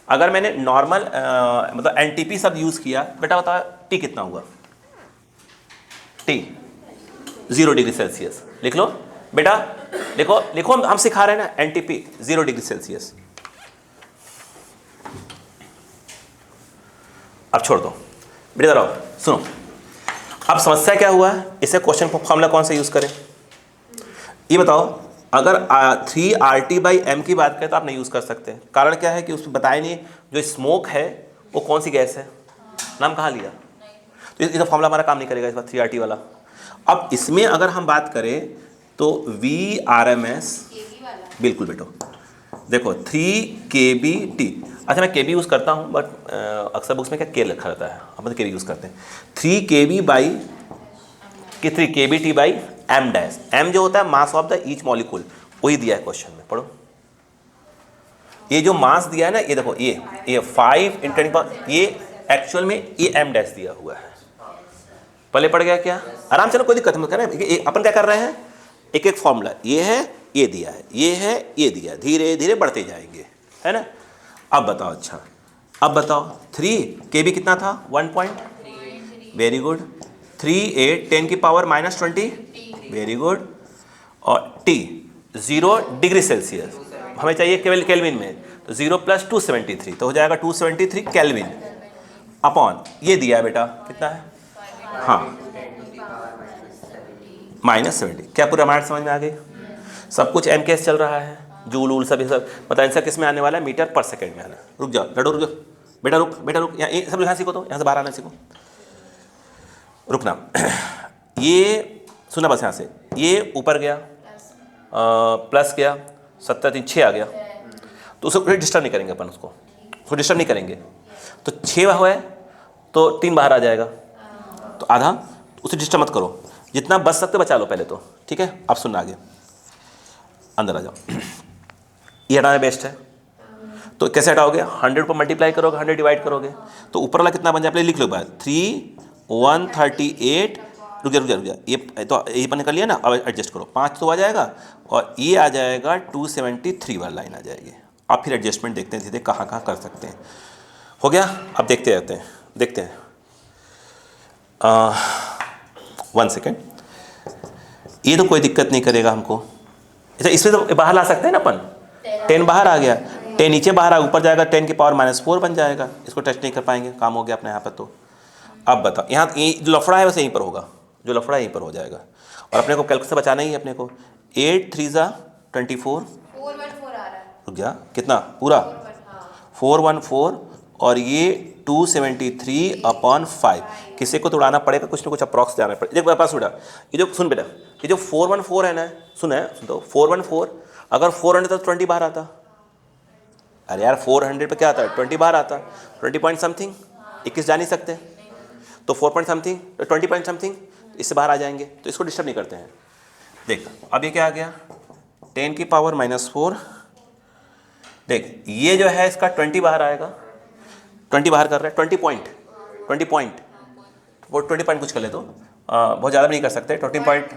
A: अगर मैंने नॉर्मल मतलब एनटीपी शब्द यूज़ किया, बेटा बताओ टी कितना हुआ? T 0 degree Celsius. लिख लो बेटा, लिखो लिखो, हम सिखा रहे हैं ना, एनटीपी 0 डिग्री सेल्सियस। अब छोड़ दो बेटा, रहो सुनो। अब समस्या क्या हुआ है, इसे क्वेश्चन फॉर्मूला कौन सा यूज करें? ये बताओ, अगर 3RT/m की बात करें तो आप नहीं यूज कर सकते। कारण क्या है कि उसमें बताया नहीं जो स्मोक है वो कौन सी गैस है, नाम कहाँ लिया, तो ये फॉर्मूला हमारा काम नहीं करेगा इस बार 3RT वाला। अब इसमें अगर हम बात करें तो VRMS, बिल्कुल बेटो, देखो 3kBT। अच्छा मैं KB यूज़ करता हूँ, बट अक्सर बुक्स में क्या के लिखा रहता है, हम तो KB यूज़ करते हैं। 3kBT/m डैश, m जो होता है mass of the each molecule, वही दिया है क्वेश्चन में, पढ़ो। ये जो मास दिया है ना, ये देखो, ये 5 × 10 पर, ये एक्चुअल में ये m डैश दिया हुआ है। पहले पड़ गया क्या? आराम से, कोई दिक्कत मत करें। अपन क्या कर रहे हैं, एक एक फॉर्मूला, ये है, ये दिया है, ये है, ये दिया है, धीरे धीरे बढ़ते जाएंगे, है ना। अब बताओ, अच्छा अब बताओ 3 KB कितना था? 1 पॉइंट, वेरी गुड। 38 10 की पावर -20, वेरी गुड। और T 0 डिग्री सेल्सियस, हमें चाहिए केवल केल्विन में, तो 0 + 273, तो हो जाएगा 273 केल्विन अपॉन, ये दिया है बेटा कितना है, हाँ -70। क्या पूरा मैथ समझ में आ गई? सब कुछ एम केस चल रहा है, जूल वूल सब, ये सब पता है, किस में आने वाला है, मीटर पर सेकंड में आना। रुक जाओ लड्डू, रुक जाओ बेटा, रुक बेटा रुक, यहाँ सब यहाँ सीखो, तो यहाँ से बाहर आना सीखो, रुकना। ये सुना बस, यहाँ से ये ऊपर गया, प्लस गया, 70 3 6 आ गया, तो उसको डिस्टर्ब नहीं करेंगे अपन, उसको डिस्टर्ब नहीं करेंगे। तो 6 हुआ है तो 3 बाहर आ जाएगा, तो आधा, उसे डिस्टर्ब मत करो, जितना बच सकते बचा लो पहले तो, ठीक है। अब सुनना आगे, अंदर आ जाओ। ये हटाना बेस्ट है, तो कैसे हटाओगे? 100 पर मल्टीप्लाई करोगे, 100 डिवाइड करोगे, तो ऊपर वाला कितना बन जाए, पहले लिख लो बात, 3 138, रुक जा, ये तो ये अपन कर लिया ना, अब एडजस्ट करो, 5 तो आ जाएगा, और ये आ जाएगा 273 वाला लाइन आ जाएगी। अब फिर एडजस्टमेंट देखते हैं सीधे कहाँ कर सकते हैं। हो गया? अब देखते रहते हैं, देखते हैं। 1 सेकेंड, ये तो कोई दिक्कत नहीं करेगा हमको। अच्छा इसमें तो बाहर ला सकते हैं ना अपन, 10 बाहर आ गया, 10 नीचे बाहर आ ऊपर जाएगा, 10 की पावर -4 बन जाएगा। इसको टच नहीं कर पाएंगे, काम हो गया अपने यहाँ पर। तो अब बताओ, यहाँ जो लफड़ा है वैसे यहीं पर होगा, जो लफड़ा है यहीं पर हो जाएगा। और अपने को कैलकुलेटर से बचाना ही है अपने को। 8 3 ज़ा 24,
B: 414 आ रहा है।
A: रुक जा, कितना पूरा 414, और ये 273/5। किसी को तो उड़ाना पड़ेगा, कुछ ना कुछ अप्रॉक्स जाना पड़ेगा। देख मेरे पास उड़ा, ये जो सुन बेटा, ये जो 414 है ना, सुन है सुन, तो 414 अगर 400 तो 20 बाहर आता। अरे यार 400 पे क्या आता है, 20 बाहर आता, 20 पॉइंट समथिंग, 21 जा नहीं सकते, तो 4 पॉइंट समथिंग, 20 पॉइंट समथिंग, इससे बाहर आ जाएंगे, तो इसको डिस्टर्ब नहीं करते हैं। देख अब ये क्या आ गया, 10 की पावर -4। देख ये जो है इसका 20 बाहर आएगा, 20 बाहर कर रहा है, 20 पॉइंट वो 20 पॉइंट कुछ कर ले, तो बहुत ज़्यादा भी नहीं कर सकते, 20 पॉइंट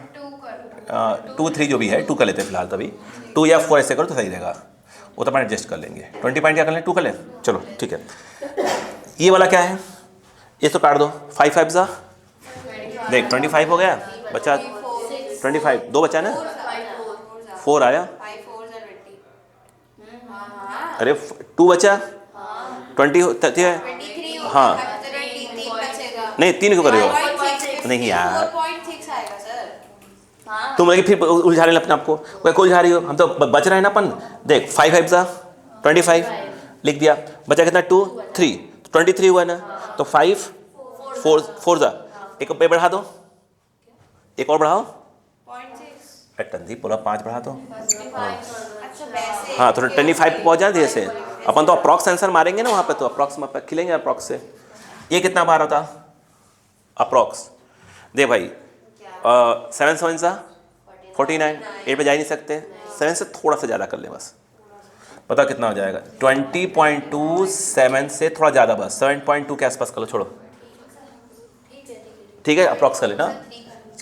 A: 2 3 जो भी है 2 कर लेते हैं फिलहाल, तभी 2 या 4 ऐसे करो तो सही रहेगा, वो तो अपन एडजस्ट कर लेंगे। 20 पॉइंट क्या कर लें, 2 कर लें, चलो ठीक है। ये वाला क्या है, ये तो काट दो, 5 5 ज़ा, देख 25 हो गया, बचा 25, 2 बचा ना, 4 आया, अरे 2 बचा, 20 है, हाँ नहीं 3 क्यों कर रहे हो, नहीं यार तुम लगी फिर उलझा रहे अपने आपको, कोई उलझा रही हो, हम तो बच रहे हैं ना अपन। देख 5 5 ज़ा 25 लिख दिया, बचा कितना 2 3, 23 हुआ ना, तो 5 4 ज़ा, एक पे बढ़ा दो, एक और बढ़ाओ, टंदी बोला 5 बढ़ा दो, हाँ तो 25 पे पहुँच जाए धीरे से। अपन तो अप्रॉक्स आंसर मारेंगे ना वहाँ पे, तो अप्रॉक्स खिलेंगे अप्रॉक्स से। ये कितना बार होता अप्रॉक्स, दे भाई 7 7 ज़ा 49, 8 पे जा ही नहीं सकते, 7 से थोड़ा सा ज़्यादा कर ले बस, पता कितना हो जाएगा 20.2, 7 से थोड़ा ज़्यादा बस 7.2 के आसपास कर लो, छोड़ो ठीक है, अप्रॉक्स कर लेना,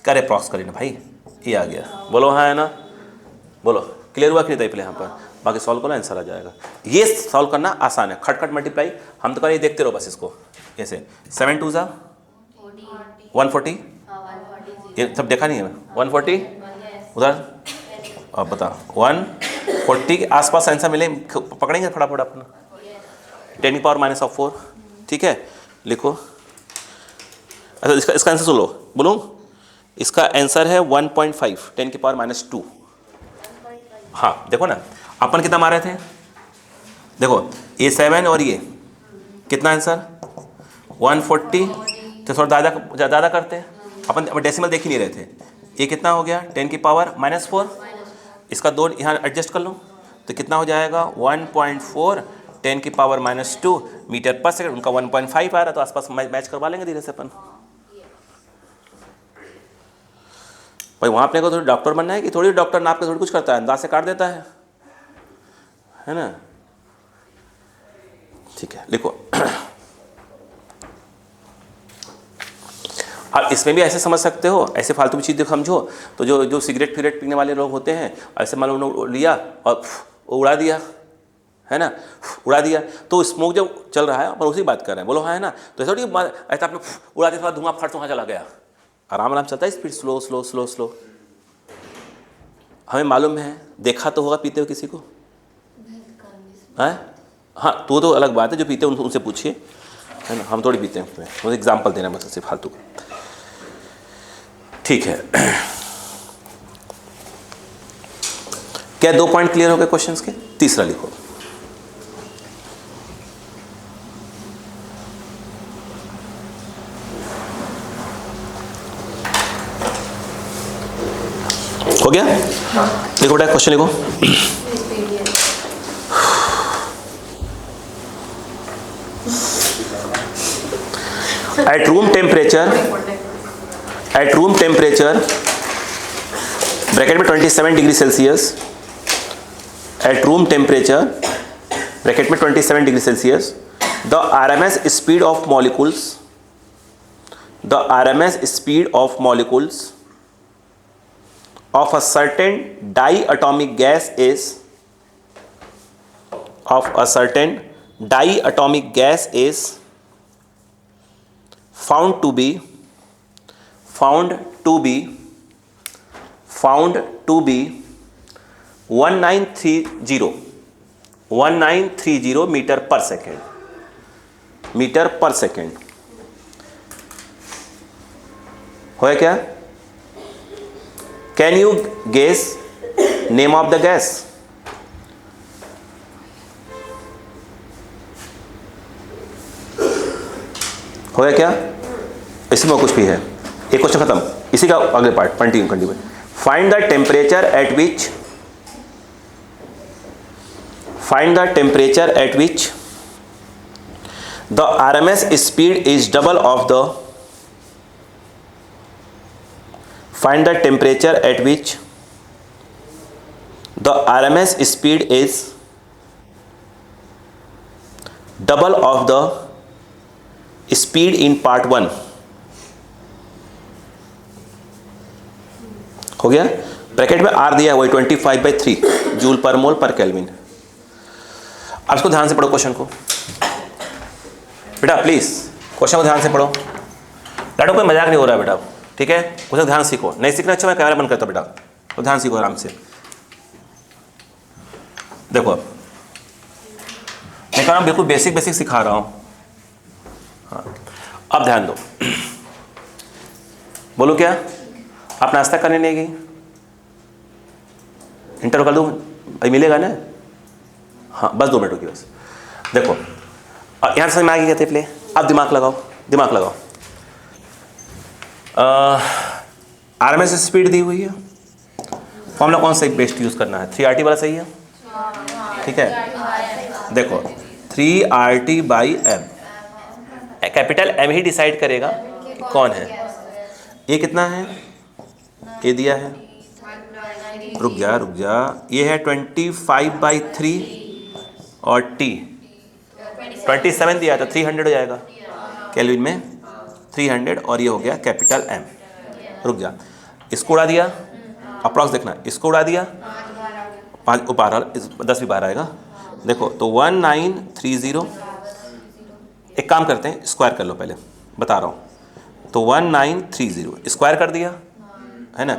A: करे अप्रॉक्स कर लेना भाई। ये आ गया, बोलो हाँ है ना, बोलो क्लियर हुआ कि नहीं पहले यहाँ पर, बाकी सॉल्व करो आंसर आ जाएगा। ये सॉल्व करना आसान है, खटखट मल्टीप्लाई हम तो करें, देखते रहो बस इसको ऐसे। 7 2 ज़ा 140, ये सब देखा नहीं है 140 उधर, अब बता 140 के आसपास आंसर मिले, पकड़ेंगे फटाफट अपना। 10 की पावर -4, ठीक है लिखो। अच्छा इसका आंसर सुन लो, बोलूँ इसका आंसर है 1.5, 10 की पावर -2। हाँ देखो ना अपन कितना मारे थे, देखो ये 7 और ये कितना आंसर 140, तो थोड़ा ज़्यादा करते हैं अपन, डेसिमल देख ही नहीं रहे थे। ये कितना हो गया 10 की पावर -4, इसका 2 यहाँ एडजस्ट कर लो, तो कितना हो जाएगा 1.4, 10 की पावर -2 मीटर पर सेकंड। उनका 1.5 आ रहा, तो आसपास मैच करवा लेंगे धीरे से अपन। भाई वहाँ अपने को थोड़ी डॉक्टर बनना है कि थोड़ी डॉक्टर नाप के थोड़ी कुछ करता है, अंदाज से काट देता है ना, ठीक है लिखो। आप इसमें भी ऐसे समझ सकते हो, ऐसे फालतू की चीज़ समझो, तो जो सिगरेट फिगरेट पीने वाले लोग होते हैं, ऐसे मान लो लिया और उड़ा दिया, है ना, उड़ा दिया, तो स्मोक जब चल रहा है पर उसी बात कर रहे हैं, बोलो हाँ है ना, तो ऐसा थोड़ी ऐसा आपने उड़ा दिया, थोड़ा धुआं फट वहाँ चला गया, आराम आराम चलता है, speed slow slow slow slow. हमें मालूम है, देखा तो होगा पीते हुए किसी को, है हाँ, तो अलग बात है, जो पीते हैं उनसे पूछिए, है ना, हम थोड़ी पीते हैं, मुझे एग्जाम्पल देना बस ऐसे फालतू, ठीक है। क्या 2 पॉइंट क्लियर हो गए क्वेश्चंस के? तीसरा लिखो। हो गया? लिखो बेटा क्वेश्चन लिखो। At room temperature ब्रैकेट में 27 degree Celsius, at room temperature bracket में 27 degree Celsius, the RMS speed of molecules of a certain diatomic gas is found to be found to be 1930 metre पर सेकेंड होया क्या? Can you guess name of the gas? होया क्या? इसमें कुछ भी है। एक क्वेश्चन खत्म, इसी का अगले part continue. Find the temperature at which the RMS speed is double of the find the temperature at which the RMS speed is double of the speed in part 1। हो गया? ब्रैकेट में R दिया है वही 25/3 जूल पर मोल पर केल्विन। अब इसको ध्यान से पढ़ो क्वेश्चन को बेटा, प्लीज क्वेश्चन को ध्यान से पढ़ो। लाडो कोई मजाक नहीं हो रहा है बेटा, ठीक है? उसे ध्यान सीखो, नहीं सीखना अच्छा मैं कैमरा बंद करता बेटा, तो ध्यान सीखो आराम से। देखो अब मैं कह रहा हूँ बिल्कुल बेसिक सिखा रहा हूँ। हाँ, अब ध्यान दो। बोलो क्या आप नाश्ता करने नहीं गई? इंटरव्यू कर दूँ भाई, मिलेगा ना? हाँ बस 2 मिनट रुकी बस। देखो यहाँ समझ में आ गई कहते प्ले। अब दिमाग लगाओ। RMS स्पीड दी हुई है, फॉर्मूला कौन सा बेस्ट यूज करना है? 3RT वाला सही है, ठीक है? देखो 3RT/m, कैपिटल M ही डिसाइड करेगा कौन है। ये कितना है? ये दिया है, रुक जा, ये है 25/3 और T 27 दिया था, 300 हो जाएगा केल्विन में 300, और ये हो गया कैपिटल M। रुक जा, इसको उड़ा दिया, अप्रॉक्स देखना, इसको उड़ा दिया 5 12 10 भी बाहर आएगा। देखो तो 1930, एक काम करते हैं स्क्वायर कर लो पहले, बता रहा हूँ। तो 1930 स्क्वायर कर दिया है ना,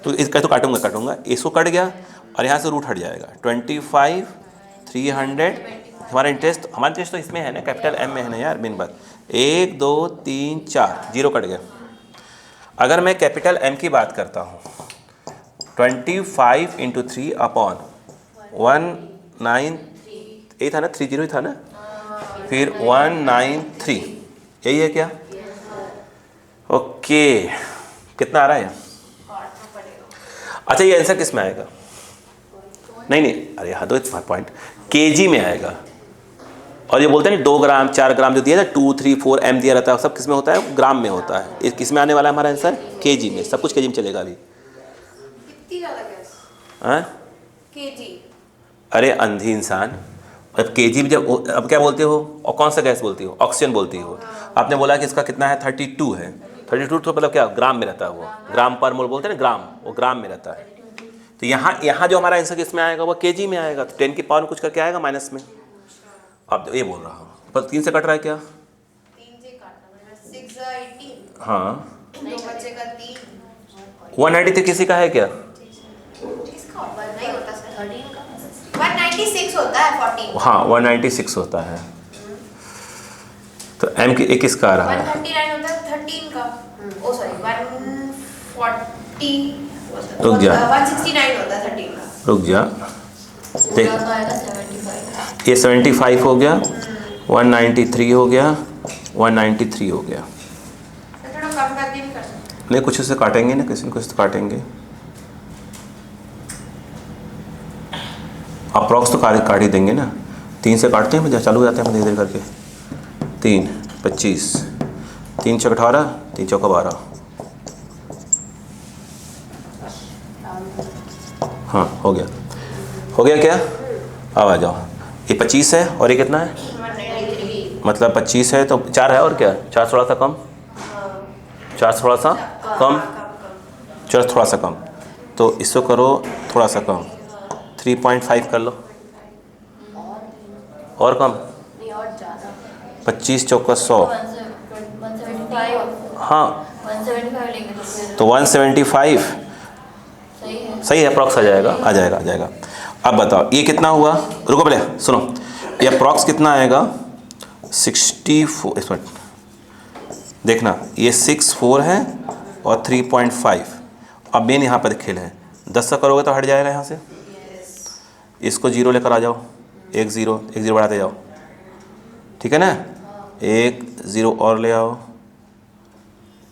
A: तो इसका तो काटूंगा, इसको कट गया और यहाँ से रूट हट जाएगा 25 300। हमारा इंटरेस्ट तो इसमें है ना, कैपिटल M में है ना यार, मेन बात। 1 2 3 4 जीरो कट गया। अगर मैं कैपिटल M की बात करता हूँ 25 × 3 अपॉन 193 था ना, 30 था ना, फिर 193, यही है क्या? ओके, कितना आ रहा है? अच्छा ये आंसर किस में आएगा? नहीं अरे हाँ दो पॉइंट केजी में आएगा। और ये बोलते हैं 2 ग्राम 4 ग्राम जो दिया था 2 3 4 M दिया रहता है, सब किस में होता है? ग्राम में होता है। इस किस में आने वाला है हमारा आंसर? केजी में। सब कुछ केजी में चलेगा अभी।
B: कितनी ज़्यादा गैस?
A: हाँ
B: केजी? अरे
A: अंधी इंसान, अब केजी में जब अब क्या बोलते हो? और कौन सा गैस बोलती हो? ऑक्सीजन बोलती हो। आपने बोला कि इसका कितना है? 32 है। 32 तो मतलब क्या? ग्राम में रहता है वो, ग्राम पर मोल बोलते हैं ना, ग्राम, वो ग्राम में रहता है। तो यहाँ जो हमारा आंसर किस में आएगा? वो केजी में आएगा। तो 10 की पावर में कुछ करके आएगा माइनस में। अब ये बोल रहा हूँ, पर 3 से कट रहा है क्या?
B: 3 से काटना 6 18।
A: हाँ
B: 2 बचेगा 3।
A: 193 किसी का है क्या?
B: किसका होगा? नहीं होता सर, 13 का 196 होता है, 14।
A: हाँ 196 होता है। तो M की एक किसका आ रहा है?
B: 139 होता है 13 का। ओ सॉरी 140,
A: रुक जा,
B: 169 होता है 13 का।
A: रुक जा, देख ये 75 हो गया, 193 हो गया, 193 हो गया।
B: थोड़ा कम करके भी कर सकते।
A: नहीं कुछ से काटेंगे ना, किसी न कुछ तो काटेंगे। अप्रॉक्स तो काट ही देंगे ना। 3 से काटते हैं, चालू हो जाते हैं धीरे धीरे करके। 3 25, 3 चौक 18, 3 चौका 12। हाँ हो गया क्या? अब आ जाओ, ये 25 है और ये कितना है?
B: 193।
A: मतलब 25 है तो 4 है और क्या? 4 थोड़ा सा कम, 4 थोड़ा सा कम, 4 थोड़ा सा कम, तो इसको करो थोड़ा सा कम, 3.5 कर लो, और कम, 25 चौका 100। हाँ
B: 175 लेंगे तो फिर
A: तो 175
B: सही है।
A: सही है, अप्रॉक्स आ जाएगा, आ जाएगा, आ जाएगा। अब बताओ ये कितना हुआ, रुको पहले सुनो, ये अप्रॉक्स कितना आएगा 64, इस मिनट देखना, ये 64 है और 3.5। अब मेन यहाँ पर खेल है, 10 का करोगे तो हट जाएगा यहाँ से, इसको 0 लेकर आ जाओ, 1 0 बढ़ाते जाओ, ठीक है ना, 1 0 और ले आओ,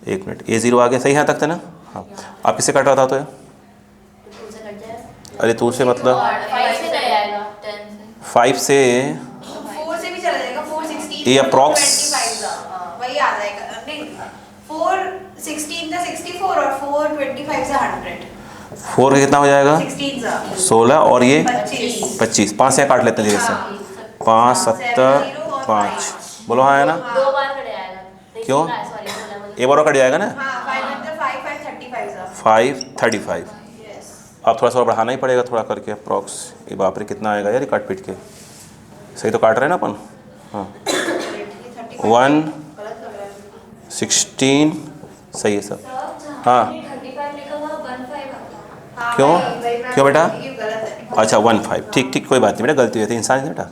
A: 1 मिनट, ये 0 आ गया, सही यहाँ तक था ना। हाँ, आप किससे कट रहा था तो ये? अरे तू से मतलब
B: 5 से नहीं आएगा 10 से
A: 5 से
B: 4 से भी चला जाएगा 416
A: ये approx
B: 25 का वही आ जाएगा नहीं 416 का 64 और 425 से 100
A: 4 का कितना हो जाएगा
B: 16 का
A: 16 और ये
B: 25
A: 25, 5 से काट लेते हैं धीरे से, 5 70 5, बोलो हाँ है ना,
B: 2 बार कट जाएगा
A: क्यों?
B: सॉरी
A: एक बार कट जाएगा ना,
B: हां 535 का
A: 535। अब थोड़ा सा और बढ़ाना ही पड़ेगा थोड़ा करके अप्रॉक्स, ये बाप रे कितना आएगा यार, काट पीट के सही तो काट रहे हैं ना अपन। हाँ 116 सही है सब। हाँ क्यों क्यों बेटा, अच्छा 15, ठीक ठीक कोई बात नहीं बेटा, गलती हुई थी, इंसान है बेटा।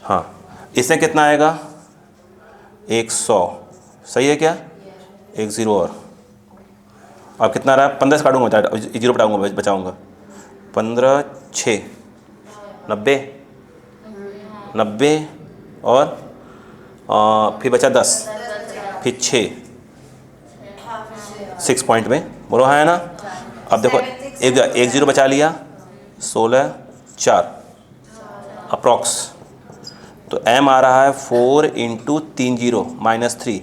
A: हाँ इसमें कितना आएगा 100, सही है क्या, 1 0 और अब कितना रहा, 15 से काटूंगा, 0 बटाऊंगा, बचाऊंगा, 15 6 90 और फिर बचा 10, फिर 6 पॉइंट में, बोलो हाँ है ना। अब देखो एक 0 बचा लिया, 16 4 अप्रॉक्स, तो m आ रहा है 4 × 3 0 -3,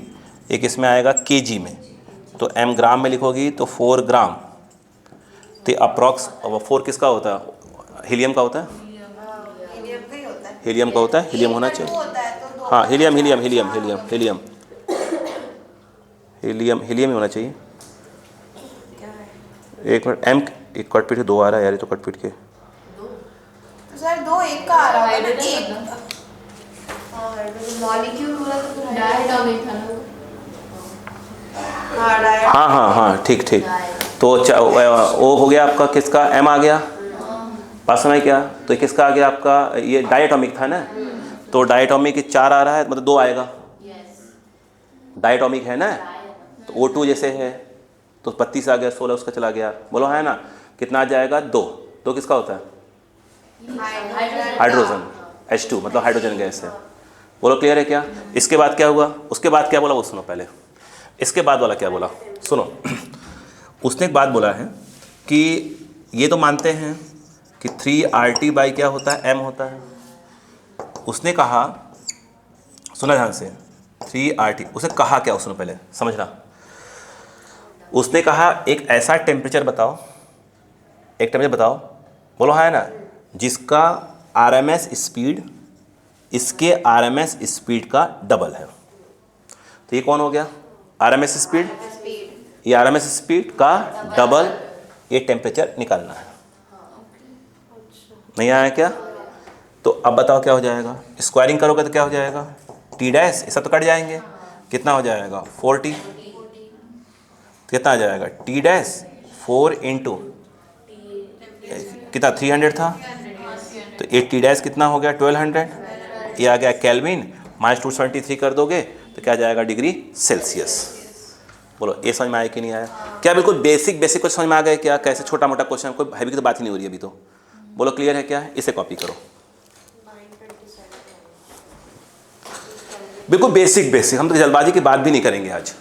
A: एक इसमें आएगा kg में, तो m ग्राम में लिखोगी तो 4 ग्राम, तो अप्रॉक्स 4 किसका होता है, हीलियम का होता है, हीलियम का होता है, हीलियम होना चाहिए, हाँ helium helium helium helium helium helium helium ही होना चाहिए। एक मिनट, m एक कट पीट के 2 आ रहा है यार, ये तो कट पीट के
B: सर 2 1 का आ रहा है ना, एक मॉलिक्यूल पूरा तो डायटोमिक था ना,
A: हाँ हाँ हाँ ठीक ठीक, तो वो हो गया आपका, किसका m आ गया, बात समझ क्या, तो किसका आ गया आपका, ये डायटोमिक था ना, तो डायटोमिक 4 आ रहा है, मतलब 2 आएगा, डायटोमिक है ना, तो O2 जैसे है तो 32 आ गया, 16 उसका चला गया, बोलो है ना, कितना आ जाएगा 2 किसका होता है, हाइड्रोजन, H2 मतलब हाइड्रोजन गैस है, बोलो क्लियर है क्या। इसके बाद क्या हुआ, उसके बाद क्या बोला वो सुनो पहले, इसके बाद वाला क्या बोला सुनो। उसने एक बात बोला है कि ये तो मानते हैं कि 3RT बाई क्या होता है, m होता है, उसने कहा, सुना ध्यान से, 3RT, उसने कहा क्या, उसने पहले समझना, उसने कहा एक ऐसा टेम्परेचर बताओ, एक टेम्परेचर बताओ, बोलो हाँ है ना, जिसका RMS स्पीड इसके RMS स्पीड का डबल है, तो ये कौन हो गया, RMS स्पीड, ये RMS स्पीड का डबल, ये टेम्परेचर निकालना है, नहीं आया क्या, तो अब बताओ क्या हो जाएगा, स्क्वायरिंग करोगे तो क्या हो जाएगा, T डैश, ऐसा तो कट जाएंगे, कितना हो जाएगा 40, कितना आ जाएगा T डैश 4 × कितना 300 था, तो ये T डैश कितना हो गया 1200, ये आ गया केल्विन, -273 कर दोगे तो क्या जाएगा डिग्री सेल्सियस। बोलो ये समझ में आया कि नहीं आया, क्या बिल्कुल बेसिक कुछ समझ में आ गया क्या, कैसे छोटा मोटा क्वेश्चन, कोई हैवी की तो बात ही नहीं हो रही अभी तो, बोलो क्लियर है क्या, इसे कॉपी करो, बिल्कुल बेसिक, हम तो जल्दबाजी की बात भी नहीं करेंगे आज।